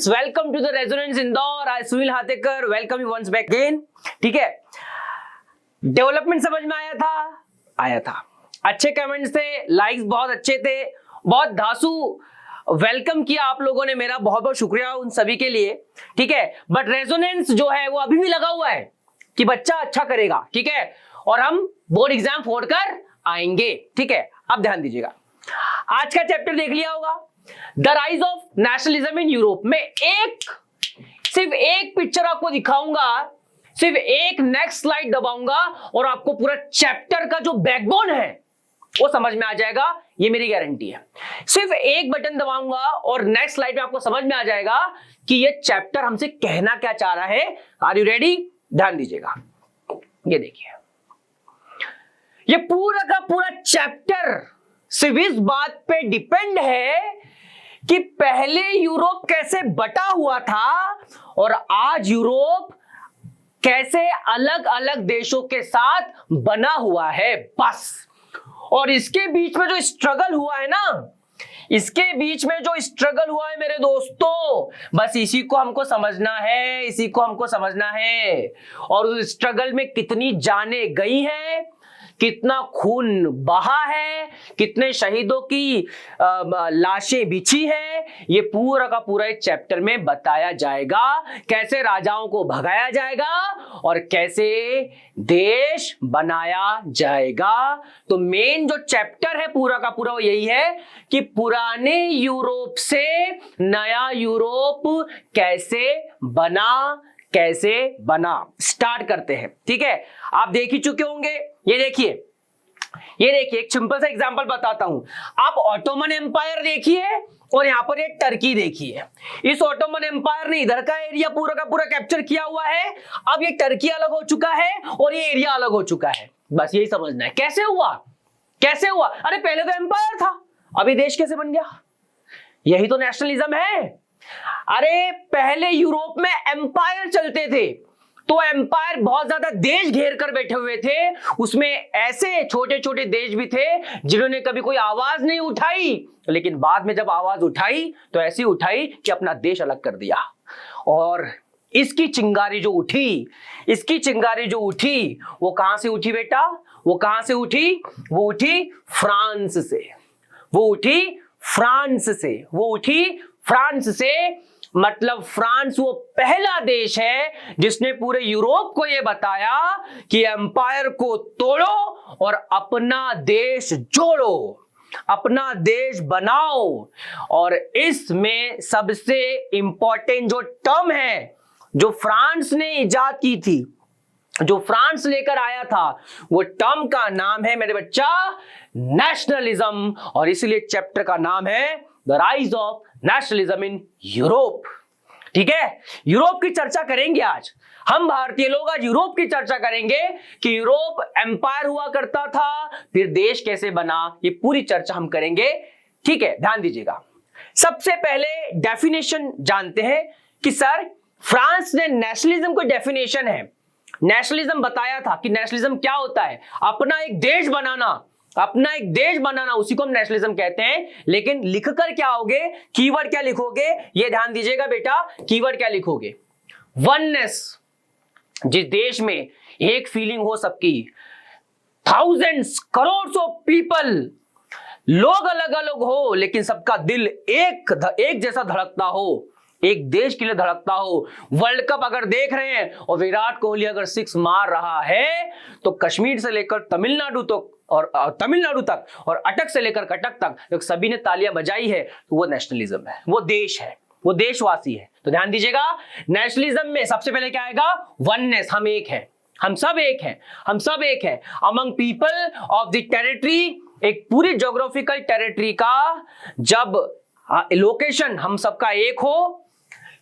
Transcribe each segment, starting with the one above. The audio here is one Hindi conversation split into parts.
Friends, welcome to the Resonance Indore. I Sunil Hatekar welcome you once back again. ठीक है, डेवलपमेंट समझ में आया था। अच्छे कमेंट्स थे, लाइक्स बहुत अच्छे थे, बहुत धांसू वेलकम किया आप लोगों ने, मेरा बहुत बहुत शुक्रिया उन सभी के लिए। ठीक है, बट रेजोनेंस जो है वो अभी भी लगा हुआ है कि बच्चा अच्छा करेगा। ठीक है, और हम बोर्ड एग्जाम फोड़कर आएंगे। ठीक है, अब ध्यान दीजिएगा, आज का चैप्टर देख लिया होगा, the rise of nationalism in Europe में सिर्फ एक पिक्चर आपको दिखाऊंगा, सिर्फ एक नेक्स्ट स्लाइड दबाऊंगा और आपको पूरा चैप्टर का जो बैकबोन है वो समझ में आ जाएगा, ये मेरी गारंटी है। सिर्फ एक बटन दबाऊंगा और नेक्स्ट स्लाइड में आपको समझ में आ जाएगा कि ये चैप्टर हमसे कहना क्या चाह रहा है। Are you ready? ध्यान दीजिएगा, ये देखिए, ये पूरा का पूरा चैप्टर सिर्फ इस बात पे डिपेंड है कि पहले यूरोप कैसे बटा हुआ था और आज यूरोप कैसे अलग अलग देशों के साथ बना हुआ है, बस। और इसके बीच में जो स्ट्रगल हुआ है ना, इसके बीच में जो स्ट्रगल हुआ है मेरे दोस्तों, बस इसी को हमको समझना है, इसी को हमको समझना है। और उस स्ट्रगल में कितनी जानें गई हैं, कितना खून बहा है, कितने शहीदों की लाशें बिछी है, ये पूरा का पूरा इस चैप्टर में बताया जाएगा। कैसे राजाओं को भगाया जाएगा और कैसे देश बनाया जाएगा। तो मेन जो चैप्टर है पूरा का पूरा वो यही है कि पुराने यूरोप से नया यूरोप कैसे बना। स्टार्ट करते हैं। ठीक है, आप देख ही चुके होंगे। ये देखिए एक सिंपल सा एग्जांपल बताता हूं। आप ऑटोमन एम्पायर देखिए और यहां पर एक टर्की देखिए। इस ऑटोमन एम्पायर ने इधर का एरिया पूरा का पूरा कैप्चर किया हुआ है। अब ये टर्की अलग हो चुका है और ये एरिया अलग हो चुका है। बस यही समझना है, कैसे हुआ। अरे पहले तो एम्पायर था, अभी देश कैसे बन गया? यही तो नेशनलिज्म है। अरे पहले यूरोप में एम्पायर चलते थे, तो एम्पायर बहुत ज्यादा देश घेर कर बैठे हुए थे। उसमें ऐसे छोटे छोटे देश भी थे जिन्होंने कभी कोई आवाज नहीं उठाई, लेकिन बाद में जब आवाज उठाई तो ऐसी उठाई कि अपना देश अलग कर दिया। और इसकी चिंगारी जो उठी वो कहां से उठी बेटा? वो कहां से उठी? वो उठी फ्रांस से। मतलब फ्रांस वो पहला देश है जिसने पूरे यूरोप को ये बताया कि एम्पायर को तोड़ो और अपना देश जोड़ो, अपना देश बनाओ। और इसमें सबसे इंपॉर्टेंट जो टर्म है जो फ्रांस ने इजाद की थी, जो फ्रांस लेकर आया था, वो टर्म का नाम है मेरे बच्चा नेशनलिज्म। और इसलिए चैप्टर का नाम है the rise of nationalism in Europe. ठीक है, यूरोप की चर्चा करेंगे आज हम भारतीय लोग। आज यूरोप की चर्चा करेंगे कि यूरोप एम्पायर हुआ करता था, फिर देश कैसे बना, ये पूरी चर्चा हम करेंगे। ठीक है, ध्यान दीजिएगा। सबसे पहले डेफिनेशन जानते हैं कि सर फ्रांस ने नेशनलिज्म को डेफिनेशन है, नेशनलिज्म बताया था कि नेशनलिज्म क्या होता है, अपना एक देश बनाना, उसी को हम नेशनलिज्म कहते हैं। लेकिन लिखकर क्या होगे, कीवर्ड क्या लिखोगे, ये ध्यान दीजिएगा बेटा। कीवर्ड क्या लिखोगे? वननेस। जिस देश में एक फीलिंग हो सबकी, थाउजेंड्स करोड़ ऑफ पीपल, लोग अलग अलग हो लेकिन सबका दिल एक जैसा धड़कता हो, एक देश के लिए धड़कता हो। वर्ल्ड कप अगर देख रहे हैं और विराट कोहली अगर 6 मार रहा है तो कश्मीर से लेकर तमिलनाडु तक और अटक से लेकर कटक तक जब सभी ने तालियां बजाई है तो वो नेशनलिज्म है, वो देश है, वो देशवासी है। तो ध्यान दीजिएगा, नेशनलिज्म में सबसे पहले क्या आएगा? वननेस। हम एक हैं, हम सब एक हैं among people of the territory. एक पूरी ज्योग्राफिकल टेरिटरी का जब लोकेशन हम सबका एक हो,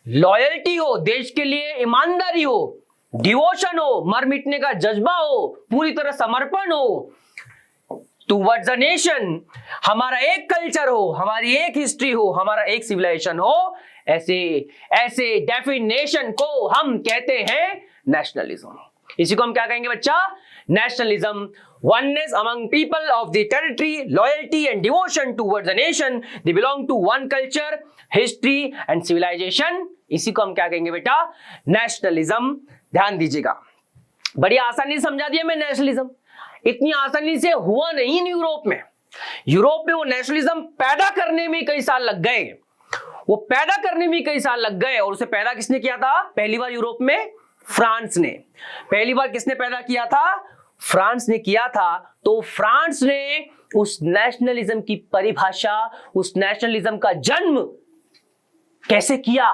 लॉयल्टी हो, देश के लिए ईमानदारी हो, डिवोशन हो, मर मिटने का जज्बा हो, पूरी तरह समर्पण हो टुवर्ड्स द नेशन, हमारा एक कल्चर हो, हमारी एक हिस्ट्री हो, हमारा एक सिविलाइजेशन हो, ऐसे डेफिनेशन को हम कहते हैं नेशनलिज्म। इसी को हम क्या कहेंगे बच्चा? nationalism, oneness among people of the territory, loyalty and devotion towards the nation. They belong to one culture, history and civilization. इसी को हम क्या कहेंगे बेटा? नेशनलिज्म. ध्यान दीजिएगा, बड़ी आसानी से समझा दिया मैं. नेशनलिज्म इतनी आसानी से हुआ नहीं यूरोप में. यूरोप में वो नेशनलिज्म पैदा करने में कई साल लग गए. वो पैदा करने में कई साल लग गए. और उसे पैदा किसने किया था? पहली बार यूरोप में फ्रांस ने. पहली बार किसने पैदा किया था? फ्रांस ने किया था. तो फ्रांस ने उस नेशनलिज्म की परिभाषा, उस नेशनलिज्म का जन्म कैसे किया?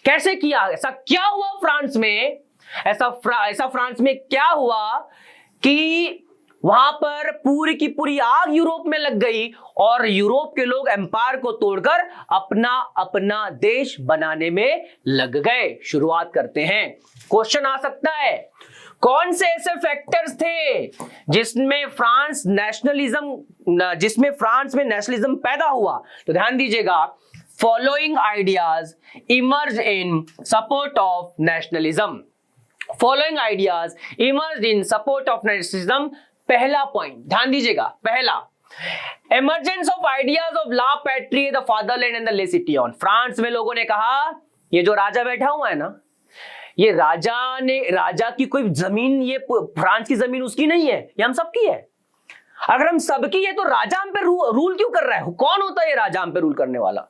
कैसे किया? ऐसा क्या हुआ फ्रांस में? ऐसा फ्रांस में क्या हुआ कि वहां पर पूरी की पूरी आग यूरोप में लग गई और यूरोप के लोग एम्पायर को तोड़कर अपना अपना देश बनाने में लग गए. शुरुआत करते हैं. क्वेश्चन आ सकता है, कौन से ऐसे फैक्टर्स थे जिसमें फ्रांस में नेशनलिज्म पैदा हुआ? तो ध्यान दीजिएगा, following ideas emerge in support of nationalism. Following ideas emerge in support of nationalism. पहला पॉइंट ध्यान दीजिएगा, पहला, emergence of ideas of la patrie, the fatherland and the le citoyen. France में लोगों ने कहा, ये जो राजा बैठा हुआ है ना, ये राजा की कोई जमीन, ये फ्रांस की जमीन उसकी नहीं है, ये हम सबकी है. अगर हम सबकी है तो राजा हम पे रूल क्यों कर रहा है? कौन होता है ये राजा हम पे रूल करने वाला?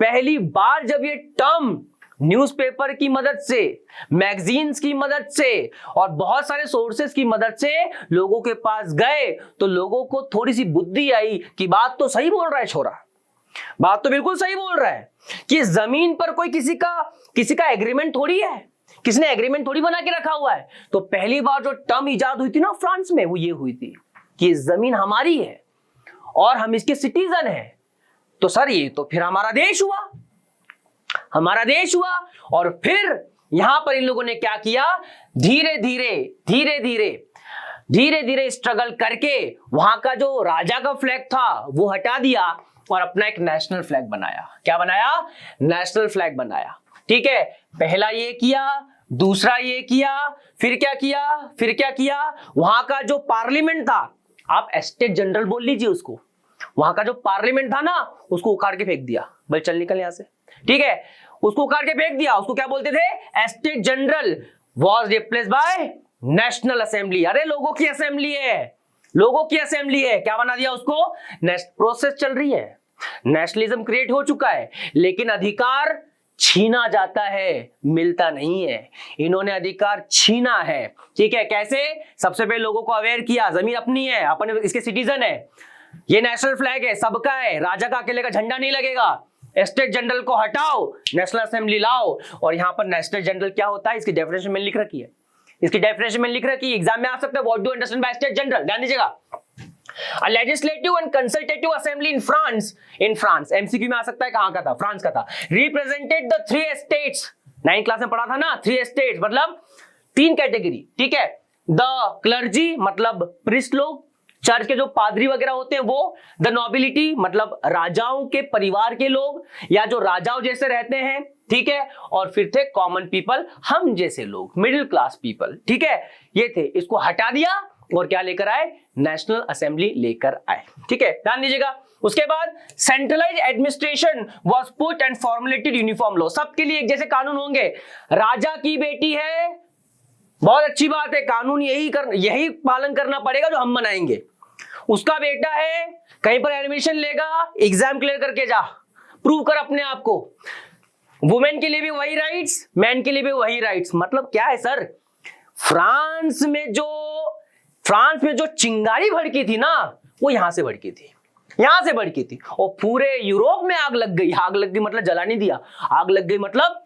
पहली बार जब ये टर्म न्यूज़पेपर की मदद से, मैगजीन्स की मदद से और बहुत सारे सोर्सेस की मदद से लोगों के पास गए तो लोगों को थोड़ी सी बुद्धि आई कि बात तो सही बोल रहा है छोरा, बात तो बिल्कुल सही बोल रहा है कि जमीन पर कोई किसी का एग्रीमेंट थोड़ी है, किसने एग्रीमेंट थोड़ी बना के रखा हुआ है. तो पहली बार जो टर्म इजाद हुई थी ना फ्रांस में, वो ये हुई थी कि जमीन हमारी है और हम इसके सिटीजन हैं. तो सर ये तो फिर हमारा देश हुआ, हमारा देश हुआ. और फिर यहां पर इन लोगों ने क्या किया? धीरे धीरे स्ट्रगल करके वहां का जो राजा का फ्लैग था वो हटा दिया और अपना एक नेशनल फ्लैग बनाया. क्या बनाया? नेशनल फ्लैग बनाया. ठीक है, पहला ये किया, दूसरा ये किया, फिर क्या किया? वहां का जो पार्लियामेंट था, आप एस्टेट जनरल बोल लीजिए उसको, वहां का जो पार्लियामेंट था ना, उसको उखाड़ के फेंक दिया. भाई चल निकल यहां से. ठीक है, उसको उखाड़ के फेंक दिया. उसको क्या बोलते थे? Estate general was replaced by national assembly. अरे लोगों की असेंबली है, लोगों की असेंबली है. क्या बना दिया उसको? प्रोसेस चल रही है, नेशनलिज्म क्रिएट हो चुका है, लेकिन अधिकार छीना जाता है, मिलता नहीं है. इन्होंने अधिकार छीना है. ठीक है, कैसे? सबसे पहले लोगों को अवेयर किया, जमीन अपनी है, अपन इसके सिटीजन है, ये नेशनल फ्लैग है, सबका है, राजा का अकेले का झंडा नहीं लगेगा. स्टेट जनरल को हटाओ, नेशनल असेंबली लाओ. और यहां पर नेशनल जनरल क्या होता है, इसकी डेफिनेशन में लिख रखी है, एग्जाम में आ सकता है. What do understand by state general? ध्यान दीजिएगा, A legislative and consultative assembly in France, MCQ में आ सकता है, कहां का था? फ्रांस का था. Represented the 3 states. 9th class में पढ़ा था ना, 3 states मतलब 3 कैटेगरी. ठीक है, द क्लर्जी मतलब प्रिस्ट लोग, चर्च के जो पादरी वगैरह होते हैं वो, द नोबिलिटी मतलब राजाओं के परिवार के लोग या जो राजाओं जैसे रहते हैं. ठीक है, और फिर थे कॉमन पीपल, हम जैसे लोग, मिडिल क्लास पीपल. ठीक है, ये थे. इसको हटा दिया और क्या लेकर आए? नेशनल असेंबली लेकर आए. ठीक है, ध्यान दीजिएगा. उसके बाद centralised administration was put and formulated uniform law. सबके लिए एक जैसे कानून होंगे. राजा की बेटी है, बहुत अच्छी बात है, कानून यही पालन करना पड़ेगा जो हम बनाएंगे. उसका बेटा है, कहीं पर एडमिशन लेगा, एग्जाम क्लियर करके जा, प्रूव कर अपने आप को. वुमेन के लिए भी वही राइट्स, मैन के लिए भी वही राइट्स. मतलब क्या है सर, फ्रांस में जो चिंगारी भड़की थी ना, वो यहां से भड़की थी, और पूरे यूरोप में आग लग गई. मतलब जला नहीं दिया, आग लग गई. मतलब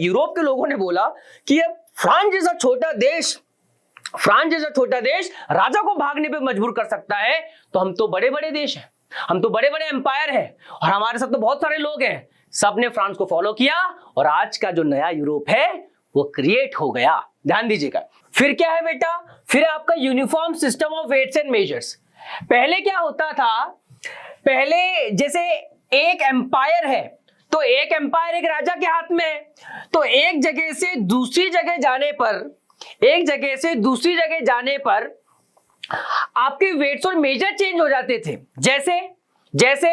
यूरोप के लोगों ने बोला कि ये फ्रांस जैसा छोटा देश राजा को भागने पे मजबूर कर सकता है, तो हम तो बड़े बड़े देश हैं, हम तो बड़े बड़े एम्पायर हैं और हमारे साथ तो बहुत सारे लोग हैं. सबने फ्रांस को फॉलो किया और आज का जो नया यूरोप है वो क्रिएट हो गया. ध्यान दीजिएगा. फिर क्या है बेटा? फिर आपका uniform system of weights and measures. पहले क्या होता था? पहले जैसे एक एम्पायर है तो एक एम्पायर एक राजा के हाथ में है, तो एक जगह से दूसरी जगह जाने पर आपके वेट्स और मेजर चेंज हो जाते थे। जैसे जैसे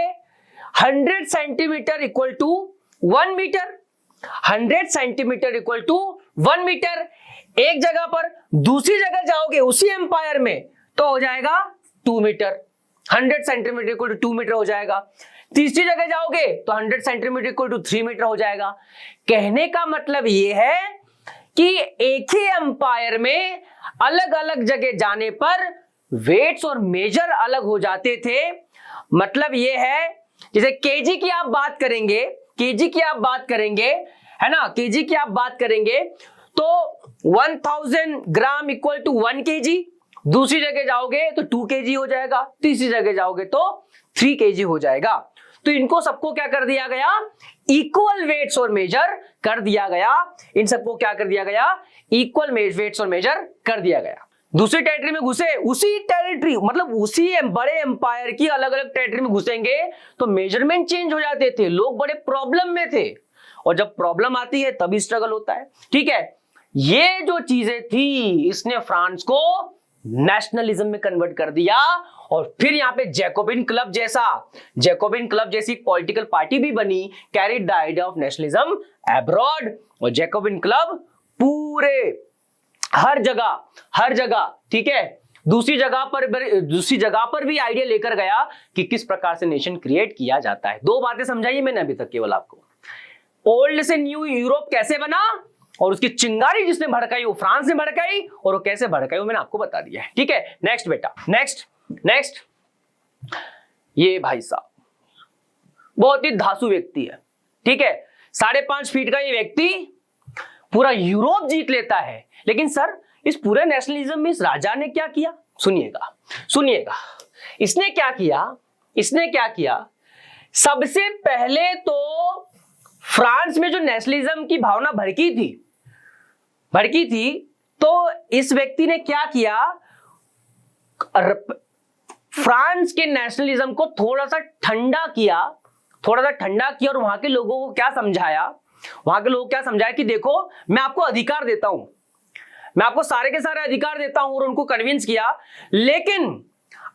100 centimetre equal to 1 metre, 100 centimetre equal to 1 metre. एक जगह पर दूसरी जगह जाओगे उसी एम्पायर में तो हो जाएगा 2 metre, 100 centimetre equal to 2 metre हो जाएगा। तीसरी जगह जाओगे तो 100 सेंटीमीटर इक्वल टू 3 मीटर हो जाएगा। कहने का मतलब यह है कि एक ही एम्पायर में अलग अलग जगह जाने पर वेट्स और मेजर अलग हो जाते थे। मतलब यह है, जैसे केजी की आप बात करेंगे, केजी की आप बात करेंगे, है ना, केजी की आप बात करेंगे तो 1000 ग्राम इक्वल टू 1 केजी। दूसरी जगह जाओगे तो 2 केजी हो जाएगा, तीसरी जगह जाओगे तो 3 केजी हो जाएगा। तो इनको सबको क्या कर दिया गया, इक्वल वेट्स और मेजर कर दिया गया। इन सबको क्या कर दिया गया, इक्वल वेट्स और मेजर कर दिया गया। दूसरी टेरिटरी में घुसे, उसी टेरिटरी मतलब उसी बड़े एम्पायर की अलग अलग टेरिटरी में घुसेंगे तो मेजरमेंट चेंज हो जाते थे, लोग बड़े प्रॉब्लम में थे। और जब प्रॉब्लम आती है तभी स्ट्रगल होता है। ठीक है, ये जो चीजें थी इसने फ्रांस को नेशनलिज्म में कन्वर्ट कर दिया। और फिर यहां पे जैकोबिन क्लब जैसी पॉलिटिकल पार्टी भी बनी, carried the idea of nationalism abroad. और जैकोबिन क्लब पूरे हर जगह, ठीक है, दूसरी जगह पर भी आइडिया लेकर गया कि किस प्रकार से नेशन क्रिएट किया जाता है। 2 बातें समझाई मैंने अभी तक केवल आपको। ओल्ड से न्यू यूरोप कैसे बना और उसकी चिंगारी जिसने भड़काई वो फ्रांस ने भड़काई, और वो कैसे भड़काई वो मैंने आपको बता दिया है। ठीक है, नेक्स्ट बेटा, नेक्स्ट ये भाई साहब बहुत ही धांसू व्यक्ति है। ठीक है, 5.5 फीट का ये व्यक्ति पूरा यूरोप जीत लेता है। लेकिन सर इस पूरे नेशनलिज्म में इस राजा ने क्या किया, सुनिएगा इसने क्या किया। सबसे पहले तो फ्रांस में जो नेशनलिज्म की भावना भड़की थी तो इस व्यक्ति ने क्या किया, फ्रांस के नेशनलिज्म को थोड़ा सा ठंडा किया और वहां के लोगों को क्या समझाया कि देखो मैं आपको अधिकार देता हूं, मैं आपको सारे के सारे अधिकार देता हूं, और उनको कन्विंस किया। लेकिन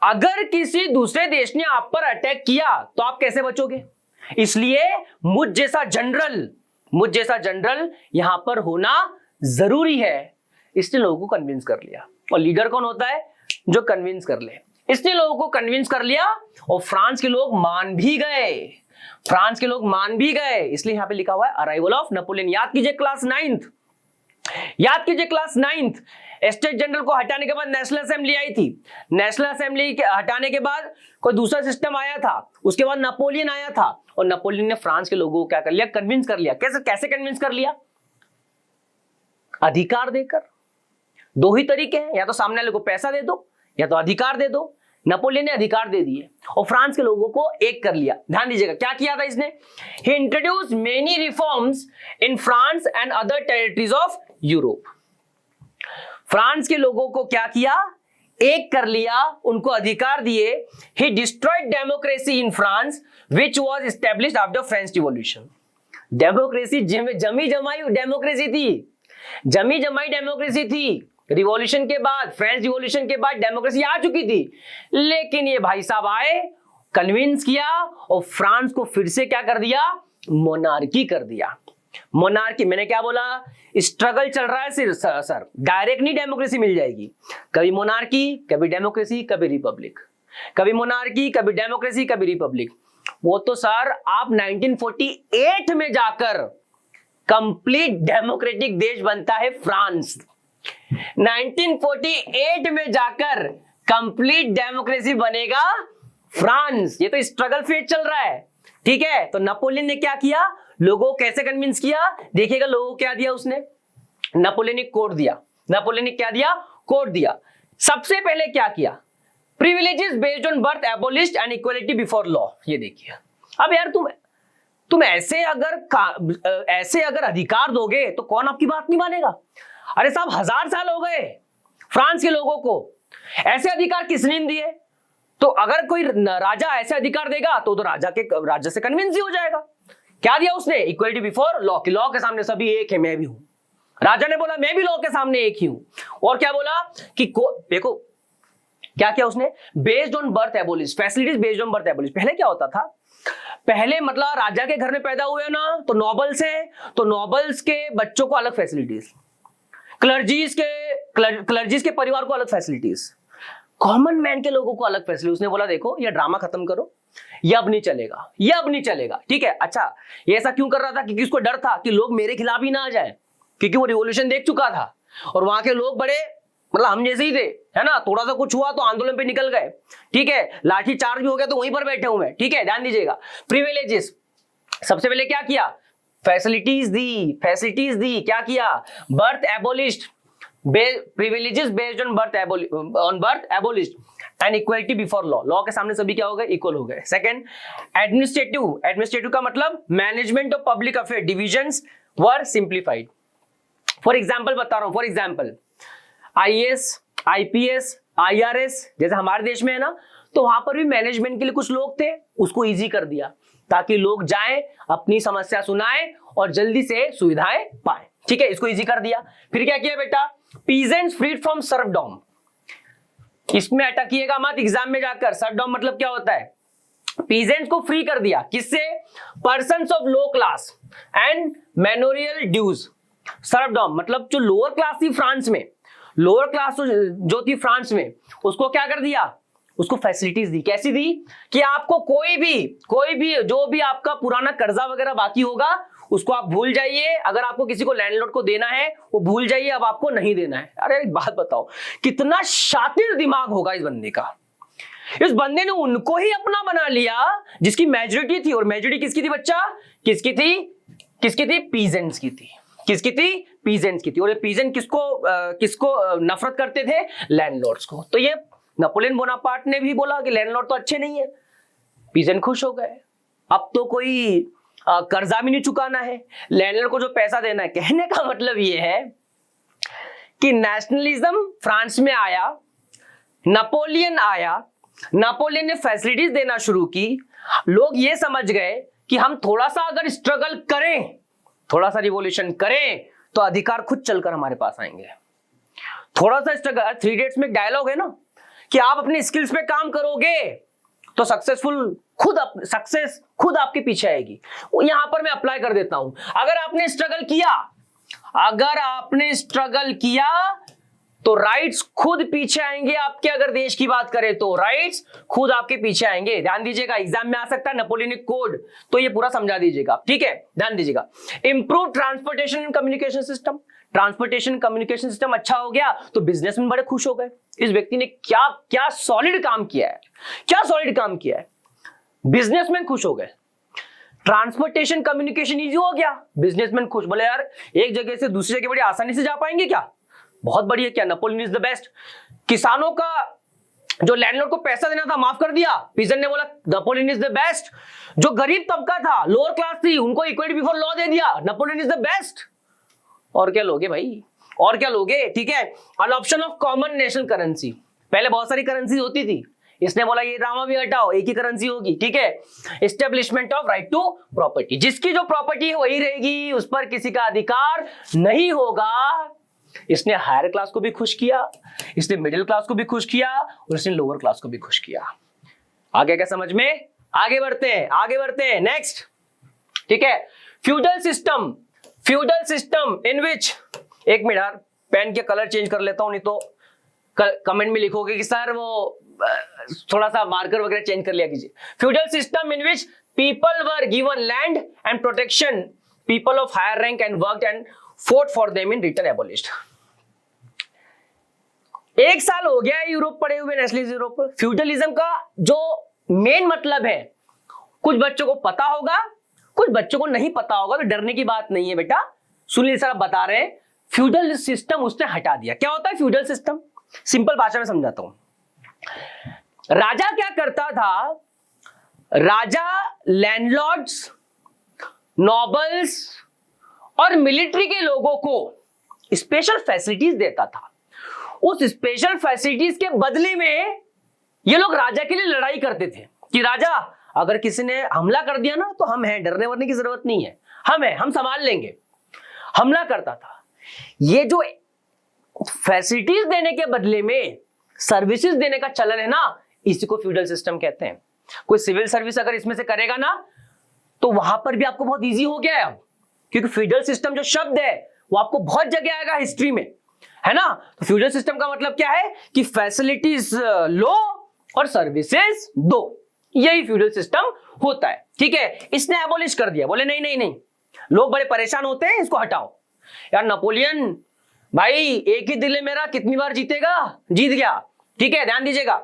अगर किसी दूसरे देश ने आप पर अटैक किया तो आप कैसे बचोगे, इसलिए मुझ जैसा जनरल यहां पर होना जरूरी है। इसने लोगों को कन्विंस कर लिया। और लीडर कौन होता है, जो कन्विंस कर ले। इसने लोगों को कन्विंस कर लिया और फ्रांस के लोग मान भी गए। इसलिए यहां पे लिखा हुआ है अराइवल ऑफ नेपोलियन। याद कीजिए क्लास 9th स्टेट जनरल को हटाने के बाद नेशनल असेंबली आई थी। नेशनल असेंबली के हटाने के बाद कोई दूसरा सिस्टम आया था, उसके बाद नेपोलियन आया था, और नेपोलियन ने फ्रांस के लोगों को क्या कर लिया, कन्विंस कर लिया। कैसे कन्विंस कर लिया, अधिकार देकर। 2 ही तरीके हैं, या तो सामने वाले को पैसा दे दो या तो अधिकार दे दो। नेपोलियन ने अधिकार दे दिए और फ्रांस के लोगों को एक कर लिया। ध्यान दीजिएगा क्या किया था इसने, he introduced many reforms in France and other territories of Europe. France के लोगों को क्या किया, एक कर लिया, उनको अधिकार दिए। He destroyed democracy in France which was established after French revolution. Democracy जमी जमाई डेमोक्रेसी थी। रिवॉल्यूशन के बाद, फ्रेंच रिवॉल्यूशन के बाद डेमोक्रेसी आ चुकी थी, लेकिन ये भाई साहब आए, कन्विंस किया और फ्रांस को फिर से क्या कर दिया, मोनार्की कर दिया। मोनार्की, मैंने क्या बोला, स्ट्रगल चल रहा है सर, डायरेक्ट नहीं डेमोक्रेसी मिल जाएगी। कभी मोनार्की, कभी डेमोक्रेसी, कभी रिपब्लिक, कभी मोनार्की, कभी डेमोक्रेसी, कभी रिपब्लिक। वो तो सर आप 1948 में जाकर कंप्लीट डेमोक्रेटिक देश बनता है फ्रांस। 1948 में जाकर कंप्लीट डेमोक्रेसी बनेगा फ्रांस। ये तो स्ट्रगल फेज चल रहा है। ठीक है, तो नेपोलियन ने क्या किया, लोगों को कैसे कन्विंस किया, देखिएगा लोगों को क्या दिया उसने, नेपोलियनिक कोड दिया। नेपोलियनिक क्या दिया, कोड दिया। सबसे पहले क्या किया, privileges based on birth एबोलिश्ड and equality before law. ये देखिए, अब यार तुम ऐसे अगर अधिकार दोगे तो कौन आपकी बात नहीं मानेगा। अरे साहब 1000 साल हो गए फ्रांस के लोगों को, ऐसे अधिकार किसने दिए। तो अगर कोई राजा ऐसे अधिकार देगा तो राजा से कन्विंस ही हो जाएगा। क्या दिया उसने, इक्वलिटी बिफोर लॉ, कि लॉ के सामने सभी एक है, मैं भी हूं। राजा ने बोला मैं भी लॉ के सामने एक ही हूं। और क्या बोला कि देखो क्या किया उसने? Based on birth abolish, facilities based on birth abolish. पहले क्या होता था, पहले मतलब राजा के घर में पैदा हुए ना तो नॉबल्स हैं, तो नॉबल्स के बच्चों को अलग फैसिलिटीज, क्लर्जीज के परिवार को अलग फैसिलिटीज, कॉमन मैन के लोगों को अलग फैसिलिटी। उसने बोला देखो ये ड्रामा खत्म करो, ये अब नहीं चलेगा, ये अब नहीं चलेगा, ठीक है। अच्छा ये ऐसा क्यों कर रहा था? क्योंकि उसको डर था कि लोग मेरे खिलाफ ही ना आ जाए, क्योंकि वो रिवॉल्यूशन देख चुका था और वहां के लोग बड़े मतलब हम जैसे ही थे, है ना, थोड़ा सा कुछ हुआ तो आंदोलन पे निकल गए, ठीक है, लाठी चार्ज भी हो गया तो वहीं पर बैठे हुए हैं, ठीक है, ध्यान दीजिएगा। प्रिविलेजेस, सबसे पहले क्या किया? फैसिलिटीज दी, क्या किया? Birth एबोलिश्ड, privileges based on birth एबोलिश्ड and equality before law, law के सामने सभी क्या हो गए? इक्वल हो गए। सेकंड एडमिनिस्ट्रेटिव का मतलब management of public affair divisions were simplified. For example बता रहा हूं, for example IAS, IPS, IRS जैसे हमारे देश में है ना, तो वहां पर भी मैनेजमेंट के लिए कुछ लोग थे, उसको इजी कर दिया ताकि लोग जाएं, अपनी समस्या सुनाएं और जल्दी से सुविधाएं पाएं, ठीक है, इसको इजी कर दिया। फिर क्या किया बेटा? पीजेंट्स फ्रीड फ्रॉम सर्वडॉम, इसमें अटकिएगा मत एग्जाम में जाकर। सर्वडॉम मतलब क्या होता है? पीजेंट्स को फ्री कर दिया, किससे? Persons of low class and manorial dues. Serfdom मतलब जो लोअर क्लास थी फ्रांस में, लोअर क्लास जो थी फ्रांस में, उसको क्या कर दिया? उसको फैसिलिटीज दी। कैसी दी? कि आपको कोई भी जो भी आपका पुराना कर्जा वगैरह बाकी होगा उसको आप भूल जाइए, अगर आपको किसी को लैंडलॉर्ड को देना है वो भूल जाइए, अब आपको नहीं देना है। अरे एक बात बताओ, कितना शातिर दिमाग होगा इस बंदे का। इस बंदे ने उनको ही अपना बना लिया जिसकी मेजोरिटी थी, और मेजोरिटी किसकी थी बच्चा? किसकी थी? पीजेंट्स की थी। किसकी थी? पीजेंट्स की थी। और ये पीजेंट किसको नफरत करते थे? लैंडलॉर्ड्स को। तो ये नेपोलियन बोनापार्ट ने भी बोला कि लैंडलॉर्ड तो अच्छे नहीं है, पीजेंट खुश हो गए, अब तो कोई कर्जा भी नहीं चुकाना है, लैंडलॉर्ड को जो पैसा देना है। कहने का मतलब ये है कि नेशनलिज्म फ्रांस में आया, नेपोलियन आया, नेपोलियन ने फैसिलिटीज देना शुरू की, लोग ये समझ गए कि हम थोड़ा सा अगर स्ट्रगल करें, थोड़ा सा रिवॉल्यूशन करें तो अधिकार खुद चलकर हमारे पास आएंगे। थोड़ा सा स्ट्रगल, 3 इडियट्स में एक डायलॉग है ना कि आप अपने स्किल्स पे काम करोगे तो सक्सेस खुद आपके पीछे आएगी। यहां पर मैं अप्लाई कर देता हूं, अगर आपने स्ट्रगल किया तो राइट्स खुद पीछे आएंगे आपके। अगर देश की बात करें तो राइट्स खुद आपके पीछे आएंगे। ध्यान दीजिएगा, एग्जाम में आ सकता है नेपोलियनिक कोड, तो ये पूरा समझा दीजिएगा, ठीक है, ध्यान दीजिएगा। Improve transportation and communication system, transportation communication system अच्छा हो गया तो बिजनेसमैन बड़े खुश हो गए। इस व्यक्ति ने क्या सॉलिड काम किया है, बिजनेसमैन खुश हो गए। ट्रांसपोर्टेशन कम्युनिकेशन इजी हो गया, बिजनेसमैन खुश, बोले यार एक जगह से दूसरी जगह बड़ी आसानी से जा पाएंगे क्या? बहुत बढ़िया, क्या नेपोलियन इज द बेस्ट। किसानों का जो लैंडलॉर्ड को पैसा देना था माफ कर दिया, पीजेंट ने बोला नेपोलियन इज द बेस्ट। जो गरीब तबका था, लोअर क्लास थी, उनको इक्वलिटी बिफोर लॉ दे दिया, नेपोलियन इज द बेस्ट। और क्या लोगे भाई, और क्या लोगे, ठीक है। Adoption of common national currency, पहले बहुत सारी करेंसी होती थी, इसने बोला ये ड्रामा भी हटाओ, एक ही करेंसी होगी, ठीक है। Establishment of right to property, जिसकी जो प्रॉपर्टी है वही रहेगी, उस पर किसी का अधिकार नहीं होगा। इसने हायर क्लास को भी खुश किया, इसने मिडिल क्लास को भी खुश किया, और इसने लोअर क्लास को भी खुश किया। आगे क्या समझ में? आगे बढ़ते हैं नेक्स्ट, ठीक है। फ्यूडल सिस्टम इन विच, एक मिनट यार पेन के कलर चेंज कर लेता हूं, नहीं तो कमेंट में लिखोगे कि सर वो थोड़ा सा मार्कर वगैरह चेंज कर लिया कीजिए। Feudal system in which people were given land and protection, people of higher rank and worked and fought for them in return abolished। 1 साल हो गया है यूरोप पड़े हुए, नेशनलिज्म यूरोप। फ्यूडलिज्म का जो मेन मतलब है, कुछ बच्चों को पता होगा, कुछ बच्चों को नहीं पता होगा, तो डरने की बात नहीं है बेटा। सुनील सर बता रहे हैं, फ्यूडल सिस्टम उसने हटा दिया। क्या होता है फ्यूडल सिस्टम? सिंपल भाषा में समझाता हूं। राजा क्या करता था, राजा लैंडलॉर्ड्स, नॉबल्स और मिलिट्री के लोगों को स्पेशल फैसिलिटीज देता था। उस स्पेशल फैसिलिटीज के बदले में ये लोग राजा के लिए लड़ाई करते थे कि राजा अगर किसी ने हमला कर दिया ना तो हम हैं, डरने वरने की जरूरत नहीं है, हम संभाल लेंगे। हमला करता था। ये जो फैसिलिटीज देने के बदले में सर्विसेज देने का चलन है ना, इसी को फ्यूडल सिस्टम कहते हैं। कोई सिविल सर्विस अगर इसमें से करेगा ना तो वहां पर भी आपको बहुत इजी हो गया है, क्योंकि फ्यूडल सिस्टम जो शब्द है वो आपको बहुत जगह आएगा हिस्ट्री में, है ना। तो फ्यूडल सिस्टम का मतलब क्या है कि फैसिलिटीज लो और सर्विसेज दो, यही फ्यूडल सिस्टम होता है। ठीक है, इसने एबोलिश कर दिया, बोले नहीं नहीं नहीं, लोग बड़े परेशान होते हैं, इसको हटाओ। यार नेपोलियन भाई एक ही दिल है मेरा, कितनी बार जीतेगा, जीत गया। ठीक है, ध्यान दीजिएगा,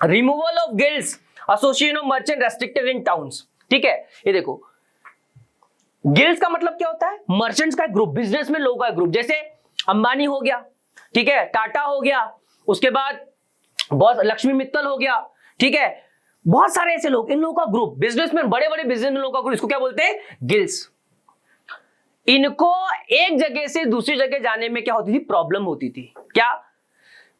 removal of guilds, association of merchant restricted in towns. ठीक है, ये देखो गिल्ड्स का मतलब क्या होता है, मर्चेंट्स का ग्रुप, बिजनेस में लोगों का ग्रुप, जैसे अंबानी हो गया, ठीक है, टाटा हो गया, उसके बाद बहुत लक्ष्मी मित्तल हो गया, ठीक है, बहुत सारे ऐसे लोग, इन लोगों का ग्रुप, बिजनेसमैन, बड़े बड़े बिजनेसमैन लोगों का ग्रुप, इसको क्या बोलते हैं, गिल्ड्स। इनको एक जगह से दूसरी जगह जाने में क्या होती थी, प्रॉब्लम होती थी। क्या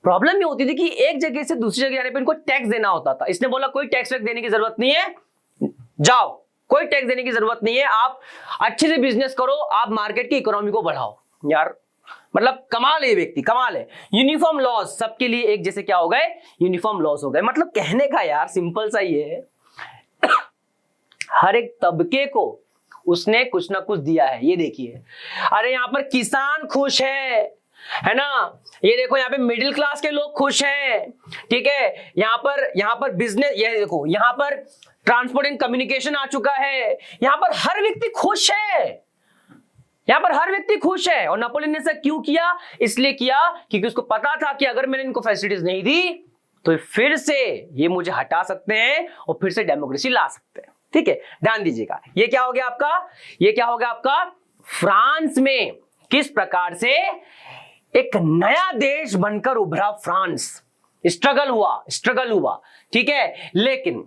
प्रॉब्लम ये होती थी कि एक जगह से दूसरी जगह जाने पर इनको टैक्स देना होता था। इसने बोला कोई टैक्स वैक्स देने की जरूरत नहीं है, जाओ, कोई टैक्स देने की जरूरत नहीं है, आप अच्छे से बिजनेस करो, आप मार्केट की इकोनॉमी को बढ़ाओ। यार मतलब कमाल है, व्यक्ति कमाल है। यूनिफॉर्म लॉज, सबके लिए एक जैसे क्या हो गए, यूनिफॉर्म लॉज हो गए। मतलब कहने का यार सिंपल सा ये है हर एक तबके को उसने कुछ ना कुछ दिया है। ये देखिए, अरे यहां पर किसान खुश है ना, ये देखो यहाँ पे मिडिल क्लास के लोग खुश हैं, ठीक है, यहाँ पर बिजनेस, ये देखो यहाँ पर ट्रांसपोर्ट एंड कम्युनिकेशन आ चुका है, यहाँ पर हर व्यक्ति खुश है, यहाँ पर हर व्यक्ति खुश है। और नेपोलियन ने ऐसा क्यों किया, इसलिए किया क्योंकि उसको पता था कि अगर मैंने इनको फैसिलिटीज नहीं दी तो फिर से ये मुझे हटा सकते हैं और फिर से डेमोक्रेसी ला सकते हैं। ठीक है, ध्यान दीजिएगा, ये क्या हो गया आपका, ये क्या हो गया आपका, फ्रांस में किस प्रकार से एक नया देश बनकर उभरा फ्रांस, स्ट्रगल हुआ, ठीक है। लेकिन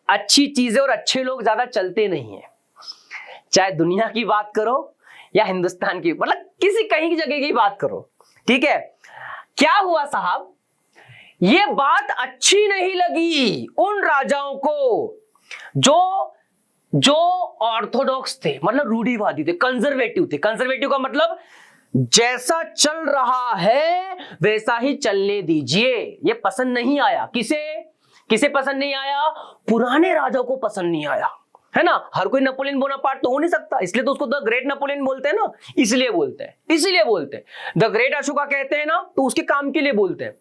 अच्छी चीजें और अच्छे लोग ज्यादा चलते नहीं है, चाहे दुनिया की बात करो या हिंदुस्तान की, मतलब किसी कहीं की जगह की बात करो। ठीक है, क्या हुआ साहब, ये बात अच्छी नहीं लगी उन राजाओं को जो ऑर्थोडॉक्स थे, मतलब रूढ़िवादी थे, कंजर्वेटिव थे। कंजर्वेटिव का मतलब जैसा चल रहा है वैसा ही चलने दीजिए। ये पसंद नहीं आया, किसे पसंद नहीं आया, पुराने राजाओं को पसंद नहीं आया, है ना। हर कोई नेपोलियन बोनापार्ट तो हो नहीं सकता, इसलिए तो उसको द ग्रेट नेपोलियन बोलते हैं ना, इसलिए बोलते हैं। द ग्रेट अशोका कहते हैं ना तो उसके काम के लिए बोलते हैं,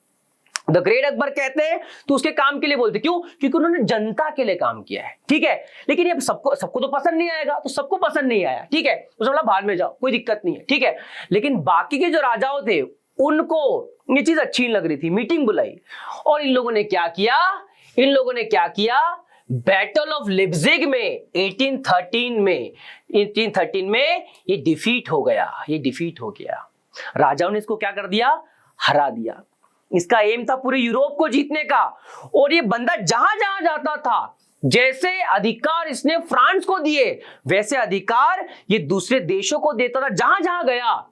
द ग्रेट अकबर कहते हैं तो उसके काम के लिए बोलते हैं। क्यों, क्योंकि उन्होंने जनता के लिए काम किया है। ठीक है, लेकिन ये सबको तो पसंद नहीं आएगा, तो सबको पसंद नहीं आया, ठीक है, उसने बोला बाद में जाओ, कोई दिक्कत नहीं है, ठीक है। लेकिन बाकी के जो राजाओं थे उनको ये चीज अच्छी नहीं लग रही थी, मीटिंग बुलाई और इन लोगों ने क्या किया, बैटल ऑफ लिप्जिग में 1813 में ये डिफीट हो गया। राजाओं ने इसको क्या कर दिया, हरा दिया। इसका एम था पूरे यूरोप को जीतने का, और ये बंदा जहां जहां जाता था, जैसे अधिकार इसने फ्रांस को दिए वैसे अधिकार ये दूसरे देशों को देता था। जहां जहां गया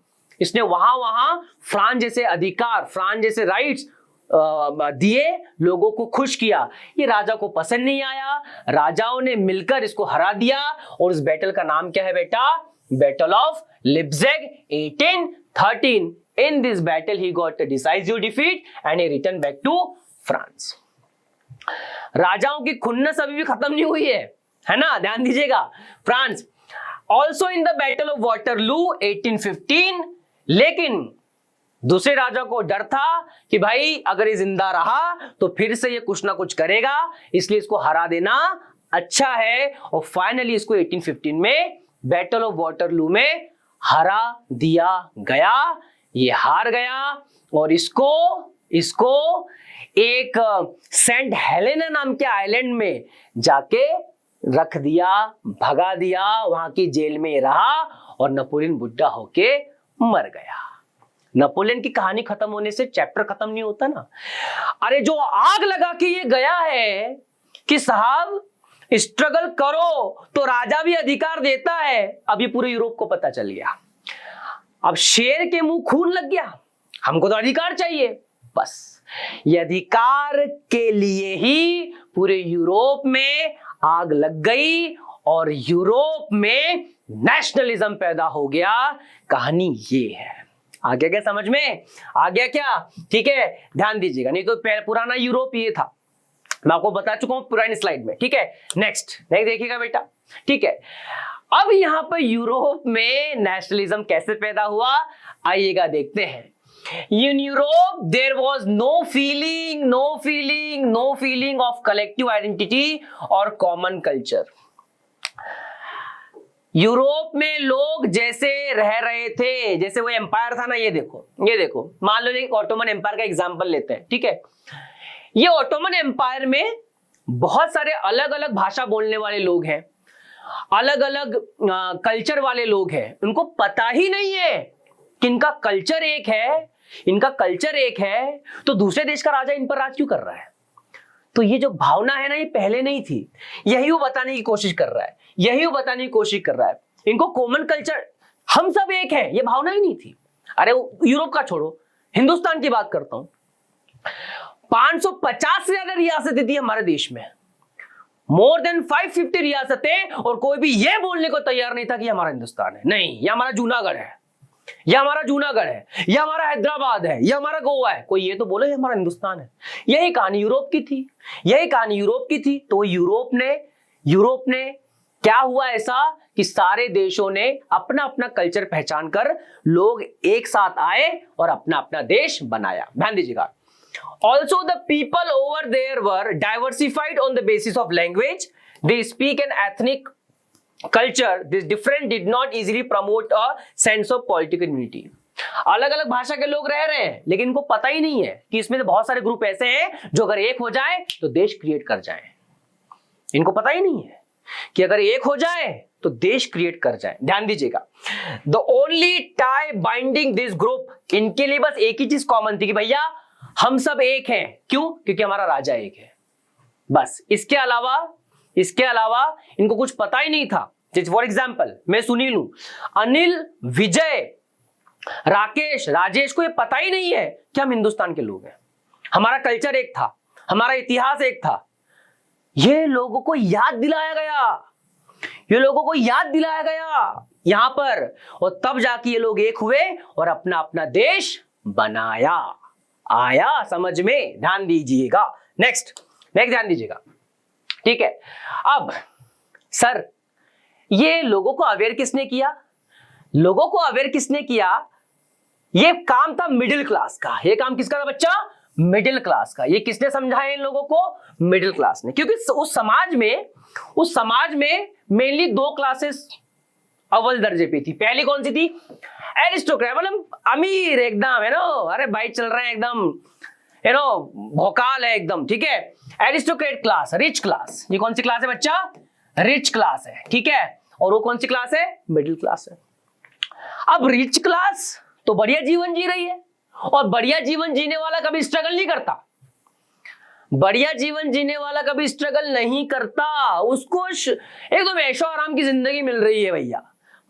इसने वहां फ्रांस जैसे अधिकार, फ्रांस जैसे राइट्स दिए, लोगों को खुश किया। ये राजा को पसंद नहीं आया, राजाओं ने मिलकर इसको हरा दिया, और इस बैटल का नाम क्या है बेटा, battle of Leipzig 1813। In this battle he got a decisive defeat and he returned back to France. राजाओं की खुन्नस अभी भी खत्म नहीं हुई है ना, ध्यान दीजिएगा। France also in the battle of Waterloo 1815, लेकिन दूसरे राजा को डर था कि भाई अगर ये जिंदा रहा तो फिर से ये कुछ ना कुछ करेगा, इसलिए इसको हरा देना अच्छा है। और फाइनली इसको 1815 में बैटल ऑफ वाटरलू में हरा दिया गया। ये हार गया और इसको एक सेंट हेलेना नाम के आइलैंड में जाके रख दिया, भगा दिया, वहां की जेल में रहा और नेपोलियन बुढ़ा होके मर गया। नेपोलियन की कहानी खत्म होने से चैप्टर खत्म नहीं होता ना। अरे जो आग लगा के ये गया है कि साहब स्ट्रगल करो तो राजा भी अधिकार देता है, अभी पूरे यूरोप को पता चल गया। अब शेर के मुंह खून लग गया, हमको तो अधिकार चाहिए। बस ये अधिकार के लिए ही पूरे यूरोप में आग लग गई और यूरोप में नेशनलिज्म पैदा हो गया। कहानी ये है। आ गया क्या समझ में? आ गया क्या? ठीक है, ध्यान दीजिएगा, नहीं तो पुराना यूरोप ये था, मैं आपको बता चुका हूं पुरानी स्लाइड में। ठीक है, नेक्स्ट देखिएगा बेटा। ठीक है, अब यहां पर यूरोप में नेशनलिज्म कैसे पैदा हुआ, आइएगा देखते हैं। In Europe, there was no feeling of collective identity or common culture. Europe में लोग जैसे रह रहे थे, जैसे वो एम्पायर था ना, ये देखो, मान लो एक ऑटोमन एम्पायर का एग्जांपल लेते हैं। ठीक है, ये ऑटोमन एम्पायर में बहुत सारे अलग अलग भाषा बोलने वाले लोग हैं, अलग अलग कल्चर वाले लोग हैं, उनको पता ही नहीं है कि इनका कल्चर एक है, तो दूसरे देश का राजा इन पर राज क्यों कर रहा है? तो ये जो भावना है ना, ये पहले नहीं थी, यही वो बताने की कोशिश कर रहा है, इनको कॉमन कल्चर, हम सब एक हैं, ये भावना ही नहीं थी। अरे यूरोप का छोड़ो, हिंदुस्तान की बात करता हूं, 550 से ज्यादा रियासतें थी हमारे देश में, मोर देन 550 रियासतें, और कोई भी ये बोलने को तैयार नहीं था कि हमारा हिंदुस्तान है। नहीं, ये हमारा जूनागढ़ है, ये हमारा हैदराबाद है, ये हमारा गोवा है, कोई ये तो बोले हमारा हिंदुस्तान है। यही कहानी यूरोप की थी। तो यूरोप ने क्या हुआ ऐसा कि सारे देशों ने अपना अपना कल्चर पहचान कर लोग एक साथ आए और अपना अपना देश बनाया। ध्यान दीजिएगा। Also, the people over there were diversified on the basis of language. They speak an ethnic culture. This difference did not easily promote a sense of political unity. अलग अलग भाषा के लोग रह रहे हैं, लेकिन इनको पता ही नहीं है कि इसमें से बहुत सारे ग्रुप ऐसे हैं जो अगर एक हो जाए तो देश क्रिएट कर जाए। इनको पता ही नहीं है कि अगर एक हो जाए तो देश क्रिएट कर जाए। ध्यान दीजिएगा। The only tie binding this group, इनके लिए बस एक ही चीज कॉमन थी कि भैया हम सब एक हैं। क्यों? क्योंकि हमारा राजा एक है, बस। इसके अलावा इनको कुछ पता ही नहीं था। फॉर एग्जाम्पल, मैं सुनील हूं, अनिल, विजय, राकेश, राजेश को ये पता ही नहीं है कि हम हिंदुस्तान के लोग हैं, हमारा कल्चर एक था, हमारा इतिहास एक था। ये लोगों को याद दिलाया गया यहां पर, और तब जाके ये लोग एक हुए और अपना अपना देश बनाया। आया समझ में? ध्यान दीजिएगा। नेक्स्ट ध्यान दीजिएगा। ठीक है, अब सर ये लोगों को अवेयर किसने किया? ये काम था मिडिल क्लास का। ये काम किसका था बच्चा? मिडिल क्लास का। ये किसने समझाया इन लोगों को? मिडिल क्लास ने। क्योंकि उस समाज में मेनली दो क्लासेस अव्वल दर्जे पे थी। पहली कौन सी थी? एरिस्टोक्रेट, मतलब अमीर एकदम, है ना, अरे भाई चल रहे हैं एकदम, है ना, भौकाल है एकदम। ठीक है, एरिस्टोक्रेट क्लास, रिच क्लास। ये कौन सी क्लास है बच्चा? रिच क्लास है। ठीक है, और वो कौन सी क्लास है? मिडिल क्लास है। अब रिच क्लास तो बढ़िया जीवन जी रही है, और बढ़िया जीवन जीने वाला कभी स्ट्रगल नहीं करता। उसको एकदम ऐशो आराम की जिंदगी मिल रही है भैया।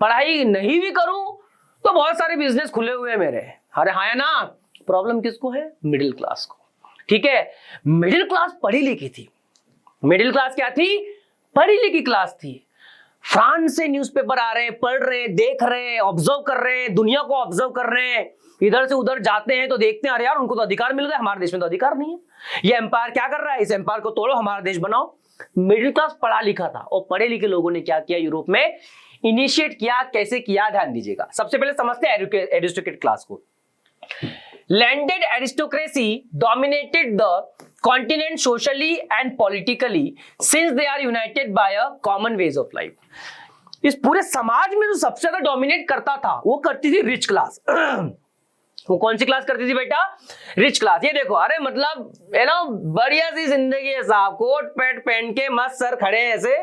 पढ़ाई नहीं भी करूं तो बहुत सारे बिजनेस खुले हुए हैं मेरे। अरे हाँ ना, प्रॉब्लम किसको है? मिडिल क्लास को। ठीक है, मिडिल क्लास पढ़ी लिखी थी। मिडिल क्लास क्या थी? पढ़ी लिखी क्लास थी। फ्रांस से न्यूज़पेपर आ रहे हैं, पढ़ रहे हैं, देख रहे हैं, ऑब्जर्व कर रहे हैं, दुनिया को ऑब्जर्व कर रहे हैं, इधर से उधर जाते हैं तो देखते हैं अरे यार उनको तो अधिकार मिल गए, हमारे देश में तो अधिकार नहीं है। ये एम्पायर क्या कर रहा है? इस एम्पायर को तोड़ो, हमारा देश बनाओ। मिडिल क्लास पढ़ा लिखा था, और पढ़े लिखे लोगों ने क्या किया यूरोप में? इनिशिएट किया। कैसे किया? ध्यान दीजिएगा। सबसे पहले समझते हैं एरिस्टोक्रेट क्लास को। Landed aristocracy dominated the continent socially and politically since they are united by a common ways of life. इस पूरे समाज में जो सबसे ज्यादा डोमिनेट करता था वो करती थी रिच क्लास। वो कौन सी क्लास करती थी बेटा? Rich class. ये देखो, अरे मतलब है ना, बढ़िया सी जिंदगी है साहब, कोट पैंट पहन के मस्त सर खड़े ऐसे,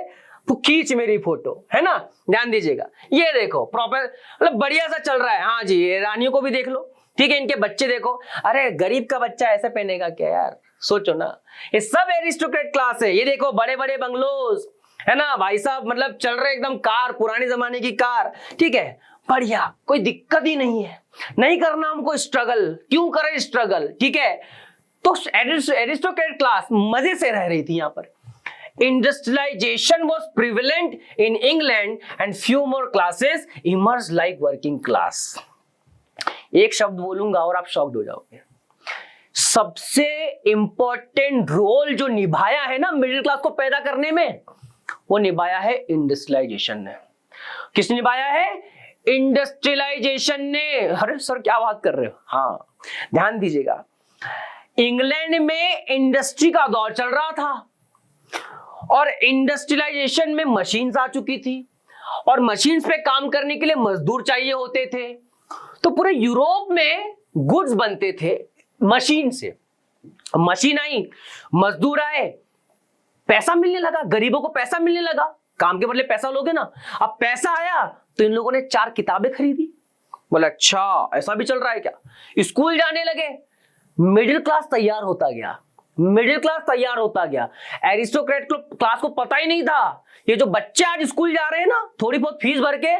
खींच मेरी फोटो, है ना। ध्यान दीजिएगा, ये देखो प्रॉपर, मतलब बढ़िया सा चल रहा है। हाँ जी, ये रानियों को भी देख लो। ठीक है, इनके बच्चे देखो, अरे गरीब का बच्चा ऐसे पहनेगा क्या यार? सोचो ना, ये सब एरिस्टोक्रेट क्लास है। ये देखो बड़े बड़े बंगलोज, है ना भाई साहब, मतलब चल रहे एकदम कार, पुराने जमाने की कार। ठीक है, बढ़िया, कोई दिक्कत ही नहीं है, नहीं करना हमको स्ट्रगल। क्यों करें स्ट्रगल? ठीक है, तो एरिस्टोक्रेट क्लास मजे से रह रही थी यहाँ पर। Industrialization was prevalent in England and few more classes emerged like working class. एक शब्द बोलूंगा और आप शॉक्ड हो जाओगे। सबसे इंपॉर्टेंट रोल जो निभाया है ना मिडिल क्लास को पैदा करने में, वो निभाया है इंडस्ट्रियलाइजेशन ने। किसने निभाया है? इंडस्ट्रियलाइजेशन ने। अरे सर क्या बात कर रहे हो? हाँ ध्यान दीजिएगा, इंग्लैंड में इंडस्ट्री का दौर चल रहा था और इंडस्ट्रियलाइजेशन में मशीन्स आ चुकी थी और मशीन्स पे काम करने के लिए मजदूर चाहिए होते थे। तो पूरे यूरोप में गुड्स बनते थे मशीन से। मशीन आई, मजदूर आए, पैसा मिलने लगा, गरीबों को पैसा मिलने लगा, काम के बदले पैसा लोगे ना। अब पैसा आया तो इन लोगों ने 4 किताबें खरीदी। बोला अच्छा ऐसा भी चल रहा है क्या? स्कूल जाने लगे, मिडिल क्लास तैयार होता गया, मिडिल क्लास तैयार होता गया। एरिस्टोक्रेट क्लास को पता ही नहीं था ये जो बच्चे आज स्कूल जा रहे हैं ना, थोड़ी बहुत फीस भर के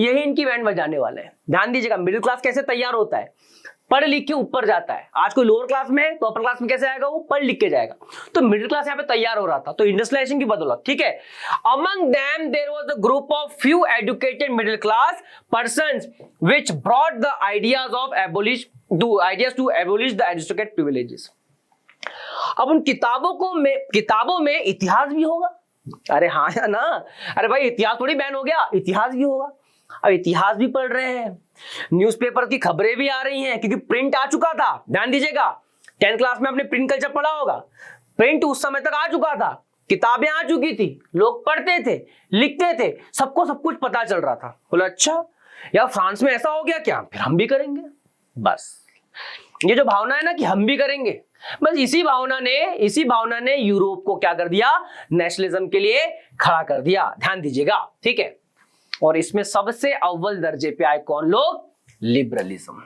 यही इनकी बैंड बजाने वाले हैं। ध्यान दीजिएगा, मिडिल क्लास कैसे तैयार होता है? पढ़ लिख के ऊपर जाता है। आज कोई लोअर क्लास में है तो अपर क्लास में कैसे आएगा? वो पढ़ लिख के जाएगा। तो मिडिल क्लास यहाँ पे तैयार हो रहा था, तो इंडस्ट्रियलाइजेशन की बदौलत। ठीक है, among them there was a group of few educated middle class persons which brought the ideas to abolish the aristocrat privileges. अब उन किताबों में इतिहास भी होगा। अरे हाँ या ना? अरे भाई इतिहास थोड़ी बैन हो गया, इतिहास भी होगा। अब इतिहास भी पढ़ रहे हैं, न्यूज़पेपर की खबरें भी आ रही हैं क्योंकि प्रिंट आ चुका था। ध्यान दीजिएगा, 10th क्लास में आपने प्रिंट कल्चर पढ़ा होगा। प्रिंट उस समय तक आ चुका था, किताबें आ चुकी थी, लोग पढ़ते थे, लिखते थे, सबको सब कुछ पता चल रहा था। बोला अच्छा यार फ्रांस में ऐसा हो गया क्या, फिर हम भी करेंगे। बस ये जो भावना है ना कि हम भी करेंगे, बस इसी भावना ने यूरोप को क्या कर दिया? नेशनलिज्म के लिए खड़ा कर दिया। ध्यान दीजिएगा, ठीक है। और इसमें सबसे अव्वल दर्जे पे आए कौन लोग? लिबरलिज्म।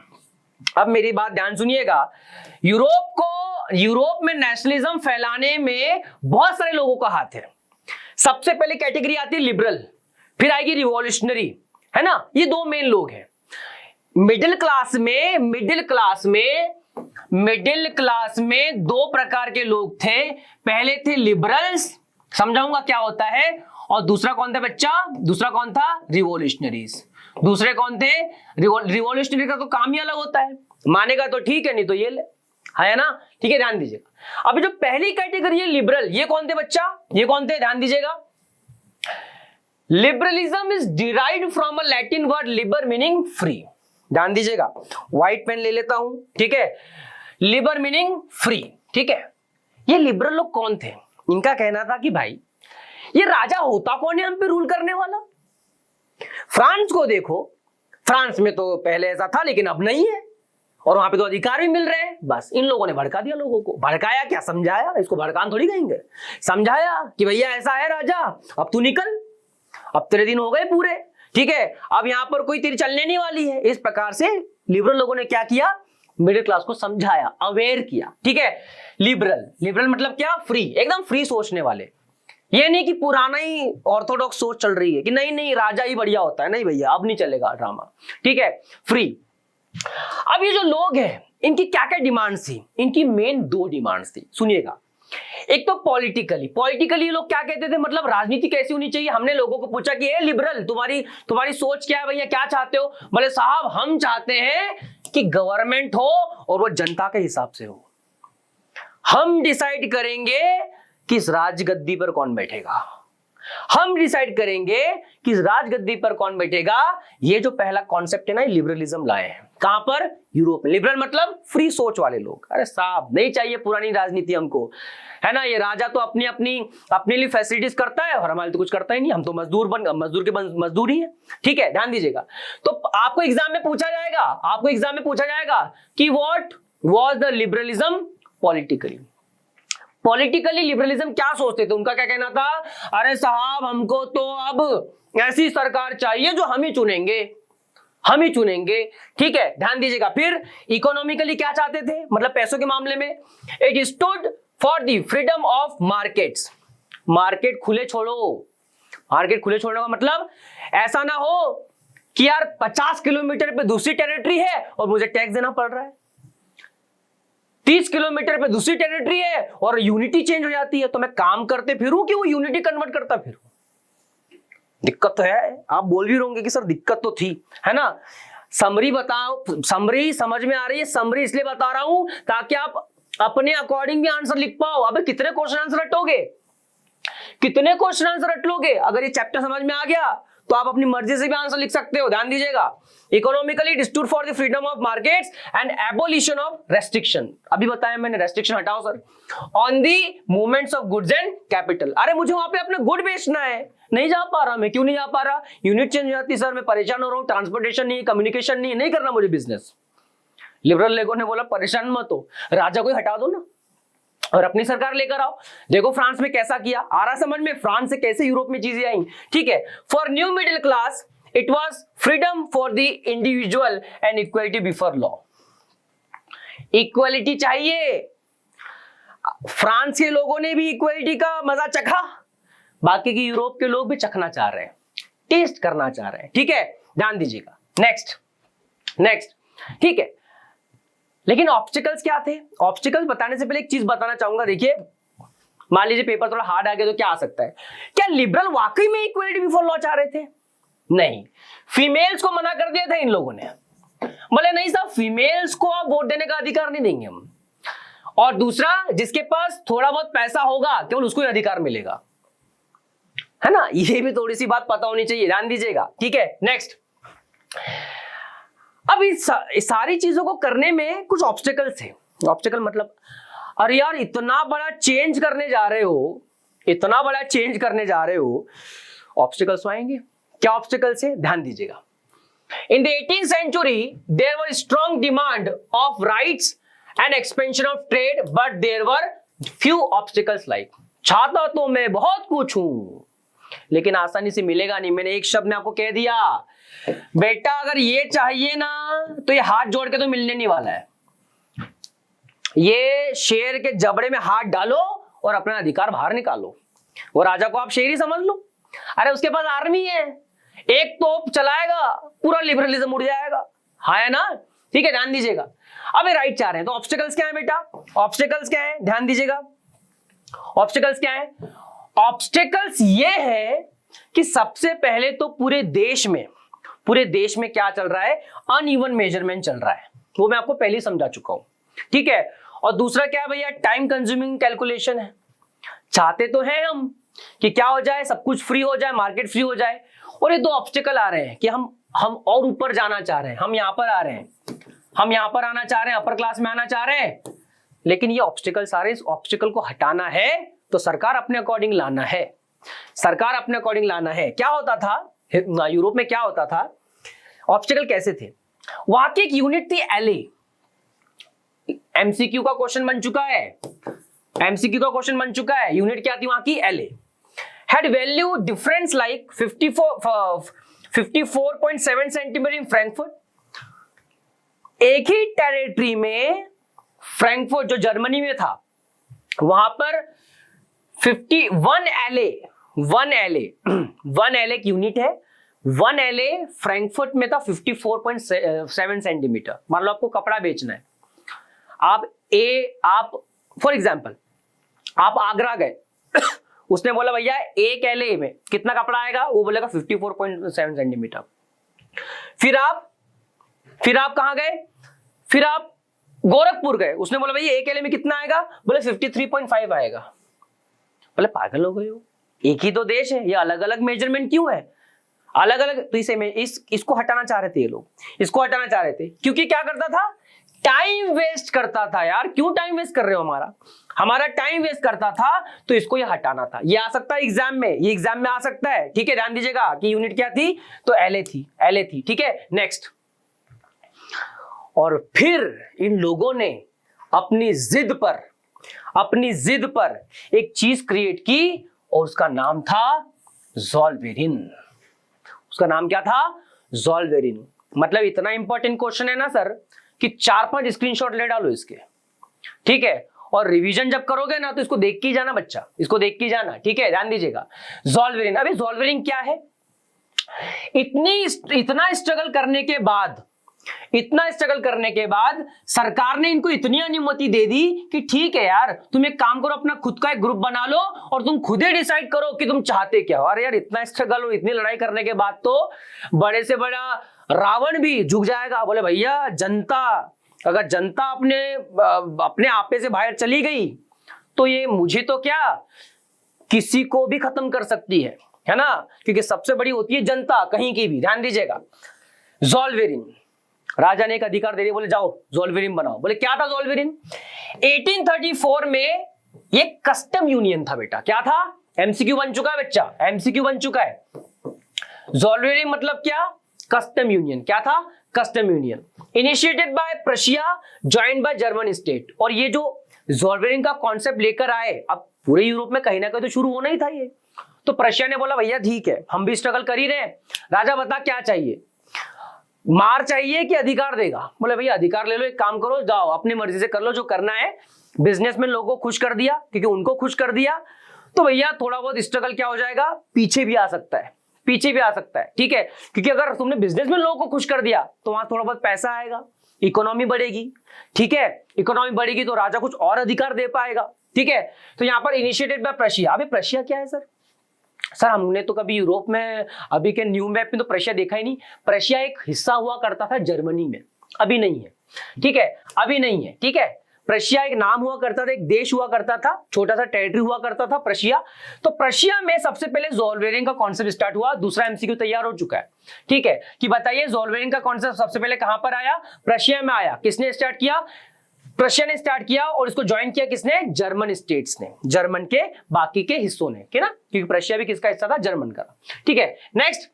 अब मेरी बात ध्यान सुनिएगा, यूरोप में नेशनलिज्म फैलाने में बहुत सारे लोगों का हाथ है। सबसे पहले कैटेगरी आती है लिबरल, फिर आएगी रिवॉल्यूशनरी, है ना? ये 2 मेन लोग हैं। मिडिल क्लास में 2 प्रकार के लोग थे। पहले थे लिबरल्स, समझाऊंगा क्या होता है, और दूसरा कौन था बच्चा? दूसरा कौन था? रिवॉल्यूशनरीज। दूसरे कौन थे? रिवॉल्यूशनरी का तो काम ही अलग होता है, मानेगा तो ठीक है, नहीं तो ये ले, है ना? ठीक है, ध्यान दीजिएगा। अभी जो पहली कैटेगरी है लिबरल, ये कौन थे बच्चा? ये कौन थे? ध्यान दीजिएगा, liberalism is derived from a Latin word Libre meaning free. ध्यान दीजिएगा, व्हाइट पेन ले लेता हूं, ठीक है। लिबर मीनिंग फ्री, ठीक है। ये लिबरल लोग कौन थे? इनका कहना था कि भाई ये राजा होता कौन है हम पे रूल करने वाला? फ्रांस को देखो, फ्रांस में तो पहले ऐसा था लेकिन अब नहीं है, और वहां पे तो अधिकार भी मिल रहे हैं। बस इन लोगों ने भड़का दिया लोगों को। भड़काया क्या? समझाया। इसको भड़कान थोड़ी कहेंगे, समझाया कि भैया ऐसा है राजा, अब तू निकल, अब तेरे दिन हो गए पूरे, ठीक है, अब यहां पर कोई तेरी चलने नहीं वाली है। इस प्रकार से लिबरल लोगों ने क्या किया? मिडिल क्लास को समझाया, अवेयर किया, ठीक है। लिबरल मतलब क्या? फ्री, एकदम फ्री सोचने वाले। ये नहीं कि पुराना ही ऑर्थोडॉक्स सोच चल रही है कि नहीं राजा ही बढ़िया होता है, नहीं भैया अब नहीं चलेगा ड्रामा, ठीक है, फ्री। अब ये जो लोग हैं इनकी क्या क्या डिमांड्स थी? इनकी मेन 2 डिमांड्स थी, सुनिएगा। एक तो पॉलिटिकली लोग क्या कहते थे, मतलब राजनीति कैसी होनी चाहिए। हमने लोगों को पूछा कि ए लिबरल तुम्हारी सोच क्या है भैया, क्या चाहते हो? बोले साहब हम चाहते हैं कि गवर्नमेंट हो और वो जनता के हिसाब से हो। हम डिसाइड करेंगे किस राजगद्दी पर कौन बैठेगा, हम डिसाइड करेंगे कि राजगद्दी पर कौन बैठेगा। ये जो पहला कॉन्सेप्ट है ना, लिबरलिज्म लाए हैं। कहां पर? यूरोप में। लिबरल मतलब फ्री सोच वाले लोग। अरे साहब नहीं चाहिए पुरानी राजनीति हमको, है ना? ये राजा तो अपने लिए फैसिलिटीज करता है और हमारे तो कुछ करता ही नहीं, हम तो मजदूर ही है, ठीक है। ध्यान दीजिएगा, तो आपको एग्जाम में पूछा जाएगा कि what was the liberalism politically liberalism क्या सोचते थे? उनका क्या कहना था? अरे साहब हमको तो अब ऐसी सरकार चाहिए जो हम ही चुनेंगे, ठीक है। ध्यान दीजिएगा, फिर इकोनॉमिकली क्या चाहते थे, मतलब पैसों के मामले में? It stood for the freedom of markets. Market खुले छोड़ने का मतलब ऐसा ना हो कि यार 50 किलोमीटर पे दूसरी टेरिटरी है और मुझे टैक्स देना पड़ रहा है, 30 किलोमीटर पे दूसरी टेरिटरी है और यूनिटी चेंज हो जाती है, तो मैं काम करते फिरूं कि वो यूनिटी कन्वर्ट करता फिरूं? दिक्कत तो है, आप बोल भी रहोगे कि सर दिक्कत तो थी, है ना? समरी बताओ, समरी समझ में आ रही है? समरी इसलिए बता रहा हूं ताकि आप अपने अकॉर्डिंग भी आंसर लिख पाओ। अबे कितने क्वेश्चन आंसर रटोगे, कितने क्वेश्चन आंसर रट लोगे? अगर ये चैप्टर समझ में आ गया तो आप अपनी मर्जी से भी आंसर लिख सकते हो। ध्यान दीजिएगा, economically destitute for the freedom of markets and abolition of restriction. अभी बताया मैंने, रेस्ट्रिक्शन हटाओ sir. On the movements of goods and capital. अरे मुझे वहां पे अपना गुड बेचना है, नहीं जा पा रहा मैं। क्यों नहीं जा पा रहा? यूनिट चेंज हो जाती सर, मैं परेशान हो रहा हूँ, ट्रांसपोर्टेशन नहीं, कम्युनिकेशन नहीं करना मुझे बिजनेस। लिबरल लोगों ने बोला परेशान मत हो, राजा को हटा दो ना और अपनी सरकार लेकर आओ। देखो फ्रांस में कैसा किया, आ रहा समझ में? फ्रांस से कैसे यूरोप में चीजें आई। ठीक है, for new middle class it was freedom for the individual and equality before law. Equality चाहिए। फ्रांस के लोगों ने भी इक्वलिटी का मजा चखा, बाकी की यूरोप के लोग भी चखना चाह रहे हैं, टेस्ट करना चाह रहे हैं। ठीक है, ध्यान दीजिएगा। नेक्स्ट ठीक है, लेकिन ऑब्स्टिकल्स क्या थे? ऑब्स्टिकल्स बताने से पहले एक चीज बताना चाहूंगा। देखिए, मान लीजिए पेपर थोड़ा हार्ड आ गया तो क्या आ सकता है? क्या लिबरल वाकई में इक्वलिटी बिफोर लॉ चाह रहे थे? नहीं, फीमेल्स को मना कर दिया था इन लोगों ने। बोले नहीं साहब, फीमेल्स को आप वोट देने का अधिकार नहीं देंगे हम। और दूसरा, जिसके पास थोड़ा बहुत पैसा होगा केवल उसको ही अधिकार मिलेगा, है ना? ये भी थोड़ी सी बात पता होनी चाहिए, ध्यान दीजिएगा। ठीक है, नेक्स्ट। अब इस सारी चीजों को करने में कुछ ऑब्स्टिकल्स थे। ऑब्स्टिकल मतलब, अरे यार इतना बड़ा चेंज करने जा रहे हो, इतना बड़ा चेंज करने जा रहे हो, ऑब्स्टिकल्स आएंगे। क्या ऑब्स्टिकल्स है? ध्यान दीजिएगा। In the 18th century there was strong demand of rights and expansion of trade, but there were few obstacles like। चाहता तो मैं बहुत कुछ हूं, लेकिन आसानी से मिलेगा नहीं। मैंने एक शब्द में आपको कह दिया, बेटा अगर ये चाहिए ना तो ये हाथ जोड़ के तो मिलने नहीं वाला है। ये शेर के जबड़े में हाथ डालो और अपना अधिकार बाहर निकालो। वो राजा को आप शेर ही समझ लो, अरे उसके पास आर्मी है, एक तोप चलाएगा, पूरा लिबरलिज्म उड़ जाएगा। हाँ है ना? ठीक है, ध्यान दीजिएगा। अब ये राइट चाह रहे हैं तो ऑब्स्टिकल्स क्या है बेटा? ऑब्स्टिकल्स क्या है? ध्यान दीजिएगा, ऑब्स्टिकल्स क्या है? ऑब्स्टिकल्स ये है कि सबसे पहले तो पूरे देश में क्या चल रहा है? अनइवन मेजरमेंट चल रहा है, वो मैं आपको पहले ही समझा चुका हूं। ठीक है, और दूसरा क्या है भैया? टाइम कंज्यूमिंग कैलकुलेशन है। चाहते तो हैं हम कि क्या हो जाए, सब कुछ फ्री हो जाए, मार्केट फ्री हो जाए, और ये दो ऑब्स्टिकल आ रहे हैं कि हम और ऊपर जाना चाह रहे हैं, हम यहां पर आ रहे हैं, हम यहां पर आना चाह रहे हैं, अपर क्लास में आना चाह रहे हैं, लेकिन ये ऑब्स्टिकल्स आ रहे हैं। इस ऑब्स्टिकल को हटाना है तो सरकार अपने अकॉर्डिंग लाना है, सरकार अपने अकॉर्डिंग लाना है। क्या होता था यूरोप में? क्या होता था? ऑब्स्टिकल कैसे थे? वहां की एक यूनिट थी एलए। एमसीक्यू का क्वेश्चन बन चुका है, एमसीक्यू का क्वेश्चन बन चुका है। यूनिट क्या थी वहां की? LA. Had value difference like 54.7 centimetre in Frankfurt. एक ही टेरिटरी में, फ्रैंकफर्ट जो जर्मनी में था, वहां पर 51 एलए की यूनिट है। 1 एलए फ्रैंकफर्ट में था 54.7 सेंटीमीटर। मान लो आपको कपड़ा बेचना है, आप फॉर एग्जाम्पल आप आगरा गए, उसने बोला भैया 1 एलए में कितना कपड़ा आएगा? वो बोलेगा 54.7 सेंटीमीटर। फिर आप कहां गए? फिर आप गोरखपुर गए, उसने बोला भैया 1 एलए में कितना आएगा? बोले 53.5 आएगा। बोले पागल हो गए हो, एक ही तो देश है, ये अलग अलग मेजरमेंट क्यों है? अलग अलग। तो इसको हटाना चाह रहे थे ये लोग, इसको हटाना चाह रहे थे क्योंकि क्या करता था? टाइम वेस्ट करता था। यार क्यों टाइम वेस्ट कर रहे हो? हमारा टाइम वेस्ट करता था, तो इसको ये हटाना था। ये आ सकता है एग्जाम में, ये एग्जाम में आ सकता है। ठीक है, ध्यान दीजिएगा कि यूनिट क्या थी? तो एलए थी। ठीक है, नेक्स्ट। और फिर इन लोगों ने अपनी जिद पर एक चीज क्रिएट की और उसका नाम था ज़ोल्वेरिन। उसका नाम क्या था? ज़ोल्वेरिन। मतलब इतना इंपॉर्टेंट क्वेश्चन है ना सर कि 4-5 स्क्रीनशॉट ले डालो इसके। ठीक है, और रिवीजन जब करोगे ना तो इसको देख के जाना बच्चा, इसको देख के जाना। ठीक है, ध्यान दीजिएगा। ज़ोल्वेरिन, अभी ज़ोल्वेरिन क्या है? इतना स्ट्रगल करने के बाद सरकार ने इनको इतनी अनुमति दे दी कि ठीक है यार, तुम एक काम करो, अपना खुद का एक ग्रुप बना लो और तुम खुद ही डिसाइड करो कि तुम चाहते क्या हो। अरे यार इतना स्ट्रगल और इतनी लड़ाई करने के बाद तो बड़े से बड़ा रावण भी झुक जाएगा, बोले भैया जनता, अगर जनता अपने आपे से बाहर चली गई तो ये मुझे तो क्या किसी को भी खत्म कर सकती है ना, क्योंकि सबसे बड़ी होती है जनता कहीं की भी। ध्यान दीजिएगा, ज़ोल्वेरिन, राजा ने एक अधिकार दे दिया, बोले जाओ ज़ोल्वेरिन बनाओ। बोले क्या था ज़ोल्वेरिन? 1834 में ये कस्टम यूनियन था बेटा। क्या था? एमसीक्यू बन चुका है बच्चा, एमसीक्यू बन चुका है। ज़ोल्वेरिन मतलब क्या? Custom union. क्या था? Custom union. Initiated by Prussia, joined by German state. और ये जो ज़ोल्वेरिन का कॉन्सेप्ट लेकर आए, अब पूरे यूरोप में कहीं ना कहीं तो शुरू होना ही था ये। तो प्रशिया ने बोला भैया ठीक है, हम भी स्ट्रगल कर ही रहे हैं, राजा बता क्या चाहिए, मार चाहिए कि अधिकार देगा? बोले भैया अधिकार ले लो, एक काम करो, जाओ अपनी मर्जी से कर लो जो करना है। बिजनेसमैन लोगों को खुश कर दिया, क्योंकि उनको खुश कर दिया तो भैया थोड़ा बहुत स्ट्रगल क्या हो जाएगा, पीछे भी आ सकता है, पीछे भी आ सकता है, ठीक है। क्योंकि अगर तुमने बिजनेसमैन लोगों को खुश कर दिया तो वहां थोड़ा बहुत पैसा आएगा, इकोनॉमी बढ़ेगी, ठीक है। इकोनॉमी बढ़ेगी तो राजा कुछ और अधिकार दे पाएगा, ठीक है। तो यहाँ पर इनिशिएटेड बाय प्रशिया। अभी प्रशिया क्या है सर? सर हमने तो कभी यूरोप में अभी के न्यू मैप में तो प्रशिया देखा ही नहीं। प्रशिया एक हिस्सा हुआ करता था जर्मनी में, अभी नहीं है, ठीक है, अभी नहीं है, ठीक है। प्रशिया एक नाम हुआ करता था, एक देश हुआ करता था, छोटा सा टेरिटरी हुआ करता था प्रशिया। तो प्रशिया में सबसे पहले ज़ोल्वेरिन का कॉन्सेप्ट स्टार्ट हुआ। दूसरा एमसीक्यू तैयार हो चुका है, ठीक है, कि बताइए ज़ोल्वेरिन का कॉन्सेप्ट सबसे पहले कहां पर आया? प्रशिया में आया। किसने स्टार्ट किया? प्रशिया ने स्टार्ट किया। और इसको ज्वाइन किया किसने? जर्मन स्टेट्स ने, जर्मन के बाकी के हिस्सों ने, है ना, क्योंकि प्रशिया भी किसका हिस्सा था? जर्मन का, ठीक है। नेक्स्ट,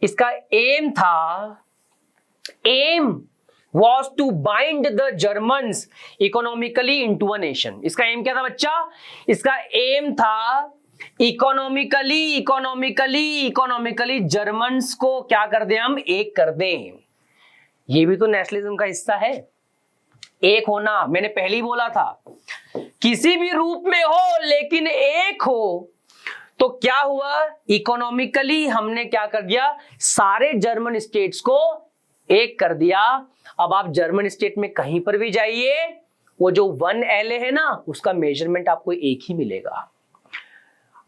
इसका एम था, M was to bind the Germans economically into a nation। इसका एम क्या था बच्चा? इसका एम था इकोनॉमिकली जर्मन्स को क्या कर दें हम? एक कर दें। ये भी तो नेशनलिज्म का हिस्सा है, एक होना। मैंने पहले ही बोला था, किसी भी रूप में हो लेकिन एक हो। तो क्या हुआ? इकोनॉमिकली हमने क्या कर दिया? सारे जर्मन स्टेट्स को एक कर दिया। अब आप जर्मन स्टेट में कहीं पर भी जाइए, वो जो 1 LA है ना, उसका मेजरमेंट आपको एक ही मिलेगा।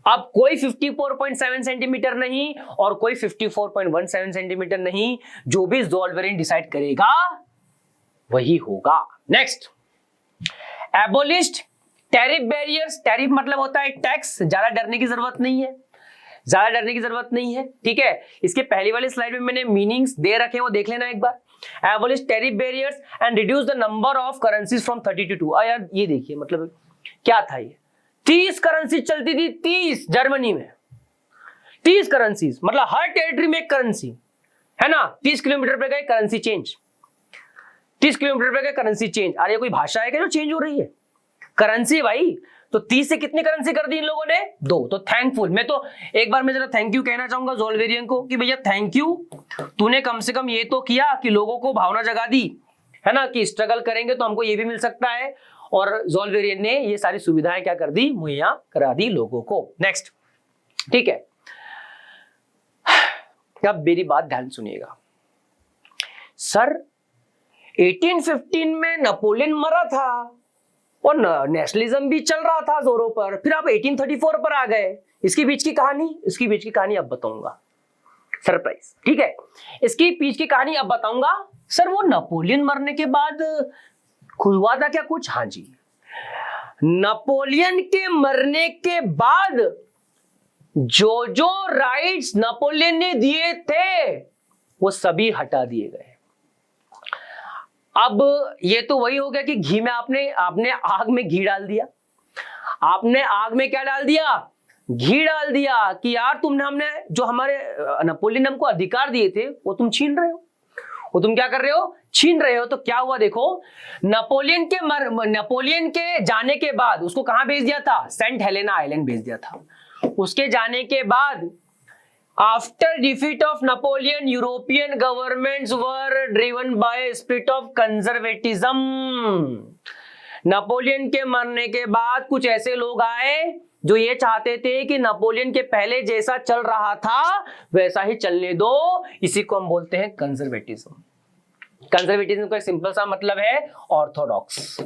अब कोई 54.7 सेंटीमीटर नहीं और कोई 54.17 सेंटीमीटर नहीं, जो भी ज़ोल्वेरिन डिसाइड करेगा वही होगा। Next, एबोलिश्ड tariff barriers. टैरिफ मतलब होता है टैक्स। ज्यादा डरने की जरूरत नहीं है, ज्यादा डरने की जरूरत नहीं है, ठीक है। इसके पहली वाली स्लाइड में मैंने मीनिंग्स दे रखे हैं, वो देख लेना एक बार। Abolish tariff barriers and reduce the number of currencies from 30 to 2। यार ये देखिए, मतलब क्या था ये? 30 करेंसी चलती थी, 30 जर्मनी में, 30 करेंसीज, मतलब हर टेरिटरी में एक करेंसी, है ना। 30 किलोमीटर पे गए करेंसी चेंज, 30 किलोमीटर पे गए करेंसी चेंज। अरे कोई भाषा है क्या जो चेंज हो रही है? करेंसी भाई। तो 30 से कितनी करेंसी कर दी इन लोगों ने? 2। तो थैंकफुल। मैं तो एक बार मैं जरा थैंक यू कहना चाहूंगा ज़ोल्वेरिन को कि भैया थैंक यू, तूने कम से कम ये तो किया कि लोगों को भावना जगा दी, है ना, कि स्ट्रगल करेंगे तो हमको ये भी मिल सकता है। और ज़ोल्वेरिन ने ये सारी सुविधाएं क्या कर दी? मुहैया करा दी लोगों को। नेक्स्ट, ठीक है, अब मेरी बात ध्यान सुनिएगा। सर 1815 में नेपोलियन मरा था और नेशनलिज्म भी चल रहा था जोरों पर, फिर आप 1834 पर आ गए। इसके बीच की कहानी अब बताऊंगा, सरप्राइज, ठीक है। इसकी बीच की कहानी अब बताऊंगा। सर वो नेपोलियन मरने के बाद हुआ था क्या कुछ? हाँ जी, नेपोलियन के मरने के बाद जो जो राइट्स नेपोलियन ने दिए थे वो सभी हटा दिए गए। अब ये तो वही हो गया कि घी में आपने आग में घी डाल दिया। आपने आग में क्या डाल दिया? घी डाल दिया कि यार हमने जो हमारे नेपोलियन हमको अधिकार दिए थे वो तुम छीन रहे हो, वो तुम क्या कर रहे हो? छीन रहे हो। तो क्या हुआ देखो, नेपोलियन के जाने के बाद उसको कहां भेज दिया था? सेंट हेलेना आइलैंड भेज दिया था। उसके जाने के बाद After defeat of Napoleon, European governments were driven by a spirit of conservatism। Napoleon के मरने के बाद कुछ ऐसे लोग आए जो ये चाहते थे कि नेपोलियन के पहले जैसा चल रहा था वैसा ही चलने दो। इसी को हम बोलते हैं कंजर्वेटिज्म। कंजर्वेटिज्म का एक सिंपल सा मतलब है ऑर्थोडॉक्स।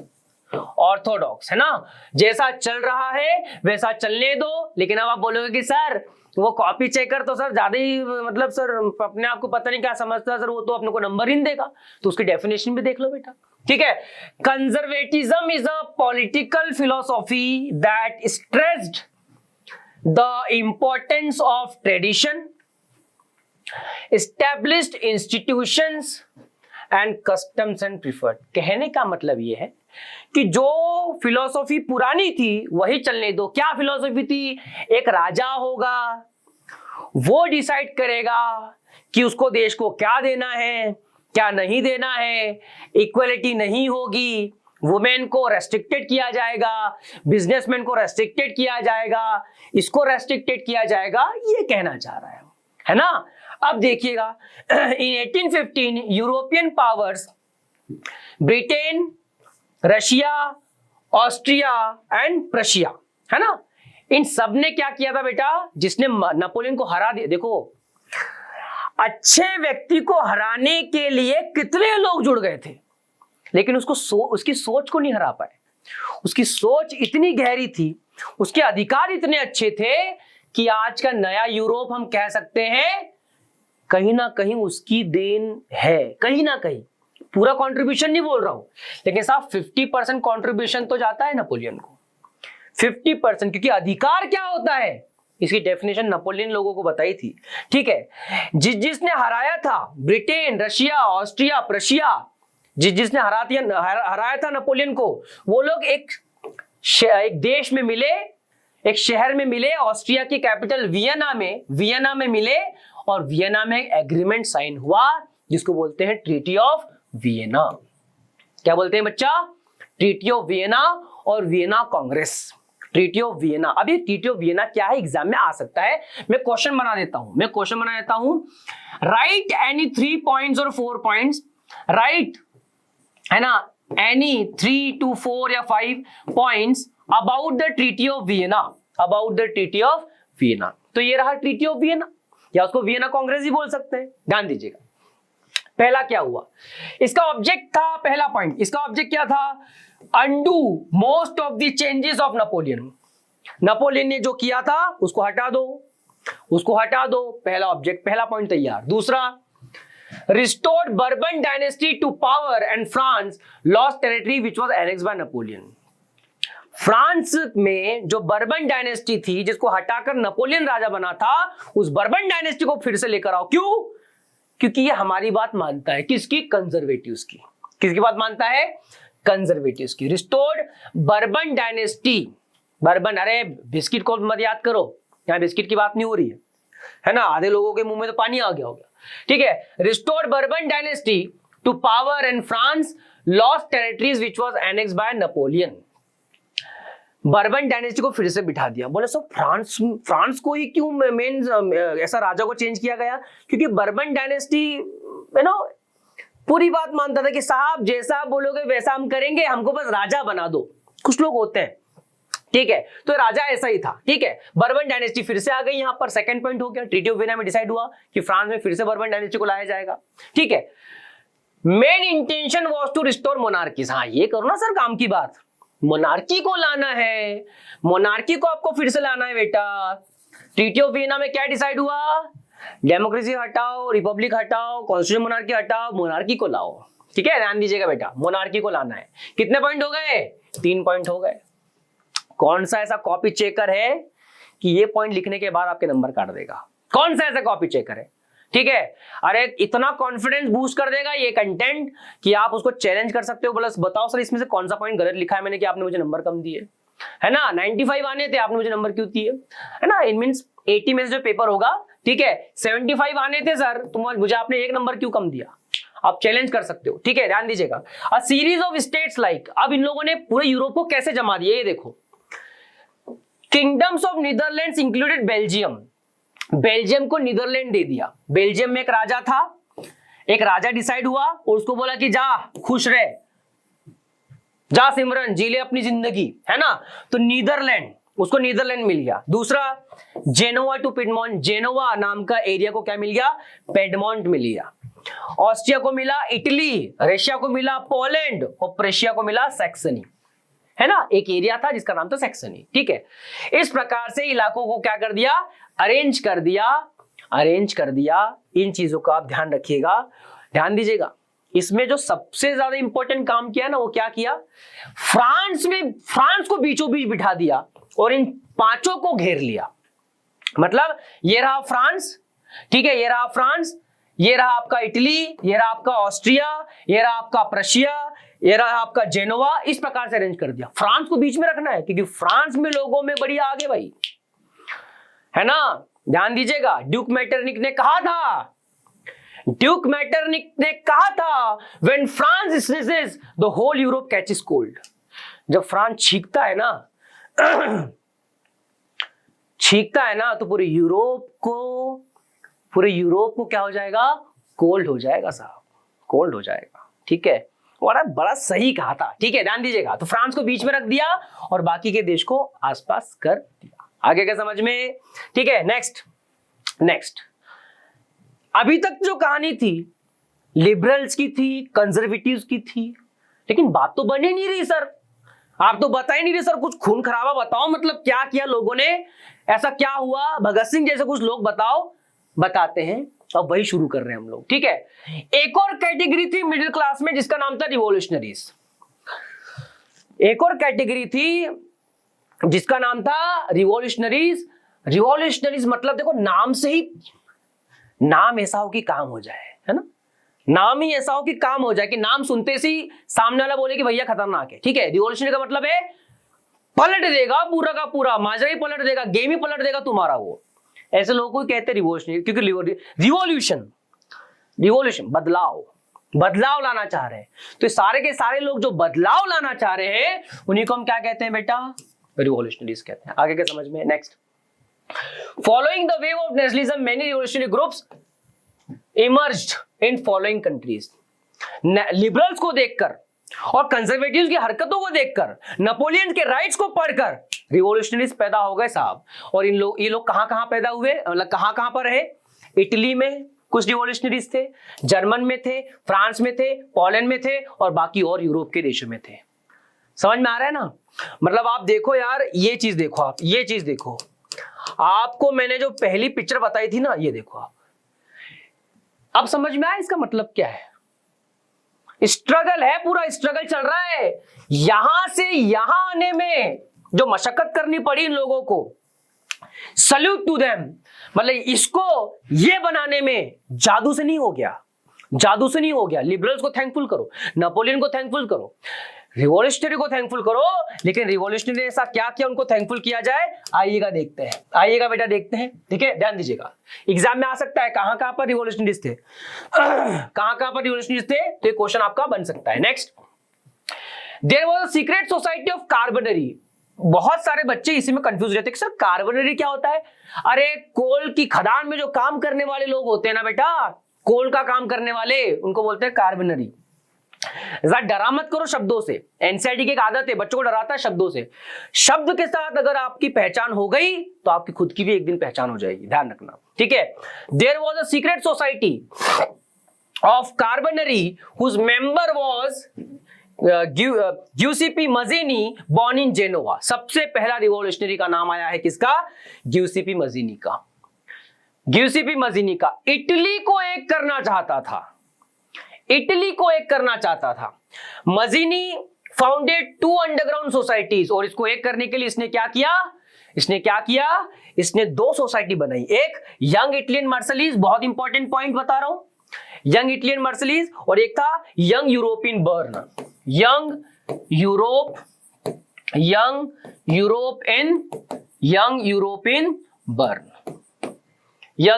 ऑर्थोडॉक्स, है ना, जैसा चल रहा है वैसा चलने दो। लेकिन अब आप बोलोगे कि सर वो कॉपी चेकर तो सर ज्यादा ही मतलब सर अपने आप को पता नहीं क्या समझता है सर, वो तो अपने को नंबर ही नहीं देगा। तो उसकी डेफिनेशन भी देख लो बेटा, ठीक है। Conservatism is a political philosophy that stressed the importance of tradition, established institutions and customs and preferred. कहने का मतलब ये है कि जो फिलॉसफी पुरानी थी वही चलने दो। क्या फिलॉसफी थी? एक राजा होगा, वो डिसाइड करेगा कि उसको देश को क्या देना है, क्या नहीं देना है, इक्वलिटी नहीं होगी, वुमेन को रेस्ट्रिक्टेड किया जाएगा, बिजनेसमैन को रेस्ट्रिक्टेड किया जाएगा, इसको रेस्ट्रिक्टेड किया जाएगा, ये कहना चाह रहा है ना। अब देखिएगा, इन 1815 European powers Britain, Russia, Austria and Prussia, है ना, इन सब ने क्या किया था बेटा? जिसने नेपोलियन को हरा दिया। देखो, अच्छे व्यक्ति को हराने के लिए कितने लोग जुड़ गए थे, लेकिन उसकी सोच को नहीं हरा पाए। उसकी सोच इतनी गहरी थी, उसके अधिकार इतने अच्छे थे कि आज का नया यूरोप हम कह सकते हैं कहीं ना कहीं उसकी देन है। कहीं ना कहीं, पूरा कंट्रीब्यूशन नहीं बोल रहा हूं, लेकिन साहब 50% कंट्रीब्यूशन तो जाता है नेपोलियन को, 50%। क्योंकि अधिकार क्या होता है, इसकी डेफिनेशन नेपोलियन लोगों को बताई थी, ठीक है। जिसने हराया था ब्रिटेन, रशिया, ऑस्ट्रिया, प्रशिया, जिसने हराया था नेपोलियन को, वो लोग एक देश में मिले, एक शहर में मिले, ऑस्ट्रिया की कैपिटल वियना में मिले, और वियना में एग्रीमेंट साइन हुआ जिसको बोलते हैं ट्रीटी ऑफ वियना। क्या बोलते हैं बच्चा? ट्रीटी ऑफ वियना और Vienna Congress. Treaty of Vienna. अब ये ट्रीटी ऑफ वियना क्या है, एग्जाम में आ सकता है। मैं क्वेश्चन बना देता हूं, राइट एनी 3 पॉइंट्स और 4 पॉइंट्स, राइट, है ना, एनी 3 to 4 या 5 points about the treaty of Vienna, about the treaty of Vienna. तो ये रहा ट्रीटी ऑफ वियना, या उसको वियना कांग्रेस ही बोल सकते हैं। ध्यान दीजिएगा, पहला क्या हुआ, इसका ऑब्जेक्ट था, पहला पॉइंट, इसका ऑब्जेक्ट क्या था? Undo most of the changes of Napoleon. Napoleon ने जो किया था उसको हटा दो, उसको हटा दो। पहला ऑब्जेक्ट, पहला पॉइंट तैयार। दूसरा, restored Bourbon dynasty to power and France lost territory which was annexed by Napoleon. France में जो बर्बन डायनेस्टी थी, जिसको हटाकर नेपोलियन राजा बना था, उस बर्बन डायनेस्टी को फिर से लेकर आओ। क्यों? क्योंकि ये हमारी बात मानता है। किसकी? कंजर्वेटिव्स की। किसकी बात मानता है? कंजर्वेटिव्स की। Restored Bourbon dynasty. बर्बन, अरे बिस्किट को मत याद करो, यहां बिस्किट की बात नहीं हो रही है ना। आधे लोगों के मुंह में तो पानी आ गया होगा, ठीक है। Restored Bourbon dynasty to power and France lost territories which was annexed by Napoleon. Bourbon dynasty को फिर से बिठा दिया। बोले सो फ्रांस को ही क्यों मेन ऐसा राजा को चेंज किया गया? क्योंकि बर्बन डायनेस्टी पूरी बात मानता था कि साहब जैसा आप बोलोगे वैसा हम करेंगे, हमको बस राजा बना दो। कुछ लोग होते हैं, ठीक है, तो राजा ऐसा ही था, ठीक है। बर्बन डायनेस्टी फिर से आ गई यहां पर, सेकंड पॉइंट हो गया। ट्रीटी ऑफ वियना में डिसाइड हुआ कि फ्रांस में फिर से बर्बन डायनेस्टी को लाया जाएगा, ठीक है। Main intention was to restore monarchies. हाँ, ये करो ना सर काम की बात, मोनार्की को लाना है, मोनार्की को आपको फिर से लाना है बेटा। ट्रीटी ऑफ वियना में क्या डिसाइड हुआ? डेमोक्रेसी हटाओ, रिपब्लिक हटाओ, कॉन्स्टिट्यूशन मोनार्की हटाओ, मोनार्की को लाओ, ठीक है। ध्यान दीजिएगा बेटा, मोनार्की को लाना है। कितने पॉइंट हो गए? 3 पॉइंट हो गए। कौन सा ऐसा कॉपी चेकर है कि ये पॉइंट लिखने के बाद आपके नंबर काट देगा? कौन सा ऐसा कॉपी चेकर है, ठीक है? अरे इतना कॉन्फिडेंस बूस्ट कर देगा ये कंटेंट कि आप उसको चैलेंज कर सकते हो। प्लस बताओ सर इसमें से कौन सा पॉइंट गलत लिखा है मैंने कि आपने मुझे नंबर कम दिए, है ना। 95 आने थे, आपने मुझे नंबर क्यों दिए, है ना। इन मींस 80 में से जो पेपर होगा, ठीक है, 75 आने थे सर, मुझे आपने 1 नंबर क्यों कम दिया? आप चैलेंज कर सकते हो, ठीक है। ध्यान दीजिएगा, a series of states like, अब इन लोगों ने पूरे यूरोप को कैसे जमा दिया ये देखो। Kingdoms of Netherlands included Belgium. Belgium को नीदरलैंड दे दिया। बेल्जियम में एक राजा था, एक राजा डिसाइड हुआ और उसको बोला कि जा खुश रहे, जा सिमरन जी ले अपनी जिंदगी, है ना। तो नीदरलैंड, उसको नीदरलैंड मिल गया। दूसरा, जेनोवा टू पिडमोंट, जेनोवा नाम का एरिया को क्या मिल गया? पेडमोंट मिल गया। ऑस्ट्रिया को मिला इटली, रशिया को मिला पोलैंड और प्रशिया को मिला सैक्सनी, है ना। एक एरिया था जिसका नाम था सैक्सनी, ठीक है। इस प्रकार से इलाकों को क्या कर दिया? अरेंज कर दिया। इन चीजों का आप ध्यान रखिएगा, ध्यान दीजिएगा। इसमें जो सबसे ज्यादा इंपॉर्टेंट काम किया ना, वो क्या किया, फ्रांस को बीचों बीच बिठा दिया और इन पांचों को घेर लिया। मतलब ये रहा फ्रांस, ठीक है, ये रहा फ्रांस, ये रहा आपका इटली, ये रहा आपका ऑस्ट्रिया, ये रहा आपका प्रशिया, ये रहा आपका जेनोवा। इस प्रकार से अरेंज कर दिया। फ्रांस को बीच में रखना है क्योंकि फ्रांस में लोगों में बड़ी आगे भाई, है ना। ध्यान दीजिएगा, ड्यूक मैटरनिक ने कहा था when France sneezes the whole Europe catches cold. जब फ्रांस छींकता है ना तो पूरे यूरोप को क्या हो जाएगा, कोल्ड हो जाएगा साहब, कोल्ड हो जाएगा, ठीक है। बड़ा सही कहा था, ठीक है, ध्यान दीजिएगा। तो फ्रांस को बीच में रख दिया और बाकी के देश को आसपास कर दिया। आगे क्या समझ में, ठीक है। नेक्स्ट अभी तक जो कहानी थी लिबरल्स की थी, कंजर्वेटिव्स की थी, लेकिन बात तो बन ही नहीं रही सर। आप तो बता ही नहीं रहे सर, कुछ खून खराबा बताओ, मतलब क्या किया लोगों ने, ऐसा क्या हुआ, भगत सिंह जैसे कुछ लोग बताते हैं। अब वही शुरू कर रहे हैं हम लोग, ठीक है। एक और कैटेगरी थी मिडिल क्लास में जिसका नाम था रिवॉल्यूशनरीज। एक और कैटेगरी थी जिसका नाम था रिवॉल्यूशनरीज। रिवॉल्यूशनरीज मतलब देखो, नाम से ही नाम ऐसा हो कि काम हो जाए, है ना। नाम ही ऐसा हो कि काम हो जाए कि नाम सुनते से ही सामने वाला बोले कि भैया खतरनाक है, ठीक है। रिवॉल्यूशनरी का मतलब है पलट देगा पूरा का पूरा, माजरा ही पलट देगा, गेम ही पलट देगा तुम्हारा। वो ऐसे लोगों को कहते हैं रिवॉल्यूशनरी, क्योंकि रिवॉल्यूशन बदलाव लाना चाह रहे हैं। तो सारे के सारे लोग जो बदलाव लाना चाह रहे हैं उन्हीं को हम क्या कहते हैं बेटा, रिवॉल्यूशनरीज कहते हैं। आगे क्या समझ में, next. Following the wave of nationalism many revolutionary groups emerged in following countries. Liberals को देखकर और कंजर्वेटिव्स की हरकतों को देखकर, नेपोलियन के राइट्स को पढ़कर रिवॉल्यूशनरीज पैदा हो गए साहब। और ये लोग कहां पैदा हुए, मतलब कहां पर रहे। इटली में कुछ रिवॉल्यूशनरीज थे, जर्मन में थे, फ्रांस में थे, पोलैंड में थे और बाकी और यूरोप के देशों में थे। समझ में आ रहा है ना। मतलब आप देखो यार, ये चीज देखो, आपको मैंने जो पहली पिक्चर बताई थी ना, ये देखो आप, अब समझ में आया इसका मतलब क्या है। स्ट्रगल है, पूरा स्ट्रगल चल रहा है। यहां से यहां आने में जो मशक्कत करनी पड़ी इन लोगों को, सल्यूट टू देम। मतलब इसको ये बनाने में जादू से नहीं हो गया। लिबरल्स को थैंकफुल करो, नेपोलियन को थैंकफुल करो, रिवॉल्यूशनरी को थैंकफुल करो, लेकिन रिवॉल्यूशनरी ने ऐसा क्या किया उनको थैंकफुल किया जाए। आइएगा बेटा देखते हैं, ठीक है। ध्यान दीजिएगा, एग्जाम में आ सकता है कहां पर रिवॉल्यूशनरीज थे, तो ये क्वेश्चन आपका बन सकता है। Next, there was a secret society of Carbonari. बहुत सारे बच्चे इसी में कंफ्यूज रहते हैं कि सर कार्बनरी क्या होता है। अरे कोल की खदान में जो काम करने वाले लोग होते हैं ना बेटा, कोल का काम करने वाले, उनको बोलते हैं कार्बनरी। डरा मत करो शब्दों से, एनसीईआरटी की एक आदत है, बच्चों को डराता है शब्दों से। शब्द के साथ अगर आपकी पहचान हो गई तो आपकी खुद की भी एक दिन पहचान हो जाएगी, ध्यान रखना, ठीक है। There was a secret society of Carbonari whose member was Giuseppe Mazzini, born in Genoa. सबसे पहला रिवॉल्यूशनरी का नाम आया है किसका, गिउसेपी मजीनी का। इटली को एक करना चाहता था। मजीनी फाउंडेड 2 अंडरग्राउंड सोसाइटीज, और इसको एक करने के लिए इसने क्या किया, इसने 2 सोसाइटी बनाई। एक यंग इटलियन मर्सलीज, बहुत इंपॉर्टेंट पॉइंट बता रहा हूं, यंग इटलियन मर्सलीज, और एक था young European burn. Young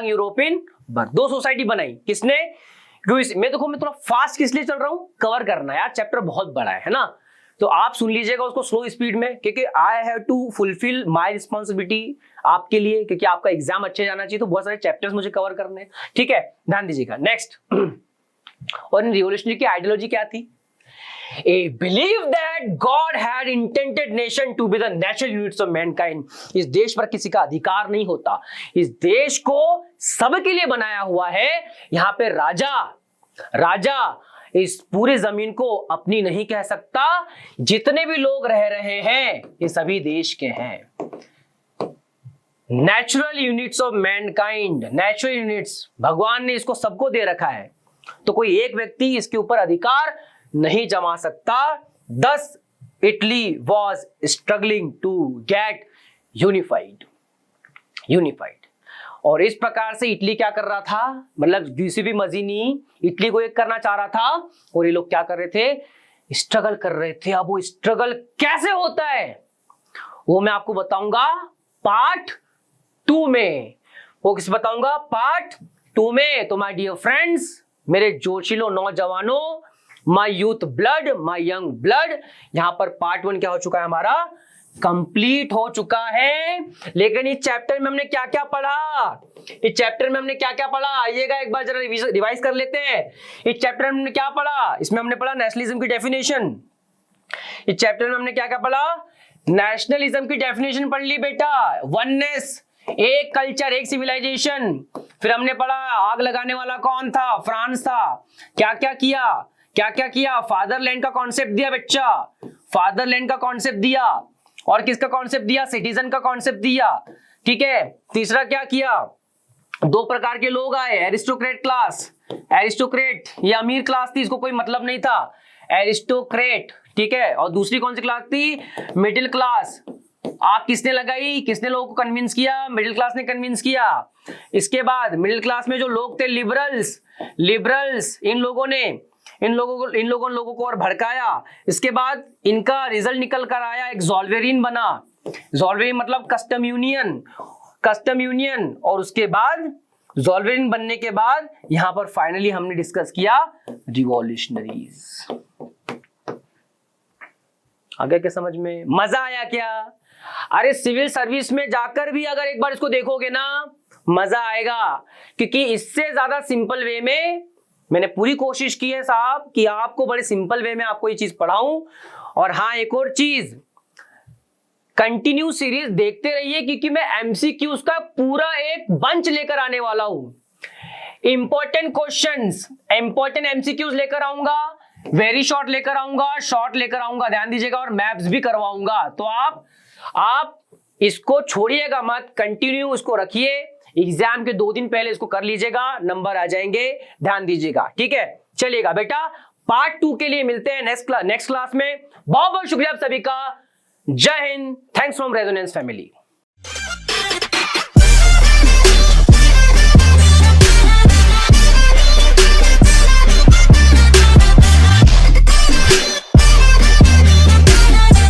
European burn 2 society बनाई किसने। मैं थोड़ा फास्ट किस लिए चल रहा हूं, कवर करना यार, चैप्टर बहुत बड़ा है ना। तो आप सुन लीजिएगा उसको स्लो स्पीड में, क्योंकि I have to fulfil my responsibility आपके लिए, क्योंकि आपका एग्जाम अच्छे जाना चाहिए, तो बहुत सारे चैप्टर्स मुझे कवर करने हैं, ठीक है, ध्यान दीजिएगा। नेक्स्ट, और इन रिवॉल्यूशनरी की आइडियोलॉजी क्या थी। A belief that God had intended nation to be the natural units of mankind। इस देश पर किसी का अधिकार नहीं होता, इस देश को सबके लिए बनाया हुआ है। यहाँ पे राजा इस पूरे जमीन को अपनी नहीं कह सकता। जितने भी लोग रह रहे हैं ये सभी देश के हैं। Natural units of Mankind, natural units भगवान ने इसको सबको दे रखा है, तो कोई एक व्यक्ति इसके ऊपर अधिकार नहीं जमा सकता। Thus Italy was struggling to get unified. और इस प्रकार से इटली क्या कर रहा था, मतलब गिउसेपी मजीनी इटली को एक करना चाह रहा था, और ये लोग क्या कर रहे थे, स्ट्रगल कर रहे थे। अब वो स्ट्रगल कैसे होता है वो मैं आपको बताऊंगा पार्ट 2 में। वो किस बताऊंगा, पार्ट 2 में। तो माय डियर फ्रेंड्स, मेरे जोशीलो नौजवानों, my youth blood, my young blood, यहां पर पार्ट 1 क्या हो चुका है हमारा, कंप्लीट हो चुका है। लेकिन इस चैप्टर में हमने क्या क्या पढ़ा, इस चैप्टर में हमने क्या क्या पढ़ा, आइएगा एक बार जरा रिवाइज कर लेते हैं। इस चैप्टर में हमने क्या पढ़ा, इसमें हमने पढ़ा नेशनलिज्म की डेफिनेशन। इस चैप्टर में हमने क्या क्या पढ़ा, नेशनलिज्म की डेफिनेशन पढ़ ली बेटा, वननेस, एक कल्चर एक सिविलाइजेशन। फिर हमने पढ़ा आग लगाने वाला कौन था, फ्रांस था। क्या क्या किया, फादरलैंड का कॉन्सेप्ट दिया बच्चा, फादरलैंड का कॉन्सेप्ट दिया, और किसका कॉन्सेप्ट दिया, सिटीजन का कॉन्सेप्ट दिया। ठीक है, तीसरा क्या किया, 2 प्रकार के लोग आए, एरिस्टोक्रेट क्लास, एरिस्टोक्रेट ये अमीर क्लास थी, इसको कोई मतलब नहीं था, एरिस्टोक्रेट। ठीक है, और दूसरी कौन सी क्लास थी, मिडिल क्लास। आग किसने लगाई, किसने लोगों को कन्विंस किया, मिडिल क्लास ने कन्विंस किया। इसके बाद मिडिल क्लास में जो लोग थे, लिबरल्स, इन लोगों को और भड़काया। इसके बाद इनका रिजल्ट निकल कर आया, एक ज़ोल्वेरियन बना, ज़ोल्वेरियन मतलब कस्टम यूनियन। और उसके बाद ज़ोल्वेरियन बनने के बाद यहां पर फाइनली हमने डिस्कस किया रिवॉल्यूशनरीज। आगे क्या समझ में, मजा आया क्या? अरे सिविल सर्विस में जाकर भी अगर एक बार इसको देखोगे ना, मजा आएगा, क्योंकि इससे ज्यादा सिंपल वे में मैंने पूरी कोशिश की है साहब कि आपको बड़े सिंपल वे में आपको ये चीज पढ़ाऊं। और हाँ, एक और चीज, कंटिन्यू सीरीज देखते रहिए, क्योंकि मैं एमसीक्यूज का पूरा एक बंच लेकर आने वाला हूं। इंपॉर्टेंट क्वेश्चंस, इंपॉर्टेंट एमसीक्यूज लेकर आऊंगा, वेरी शॉर्ट लेकर आऊंगा, शॉर्ट लेकर आऊंगा, ध्यान दीजिएगा, और मैप्स भी करवाऊंगा। तो आप इसको छोड़िएगा मत, कंटिन्यू इसको रखिए। एग्जाम के 2 दिन पहले इसको कर लीजिएगा, नंबर आ जाएंगे, ध्यान दीजिएगा। ठीक है, चलिएगा बेटा, पार्ट 2 के लिए मिलते हैं नेक्स्ट क्लास में। बहुत बहुत शुक्रिया आप सभी का, जय Hind, thanks from resonance family.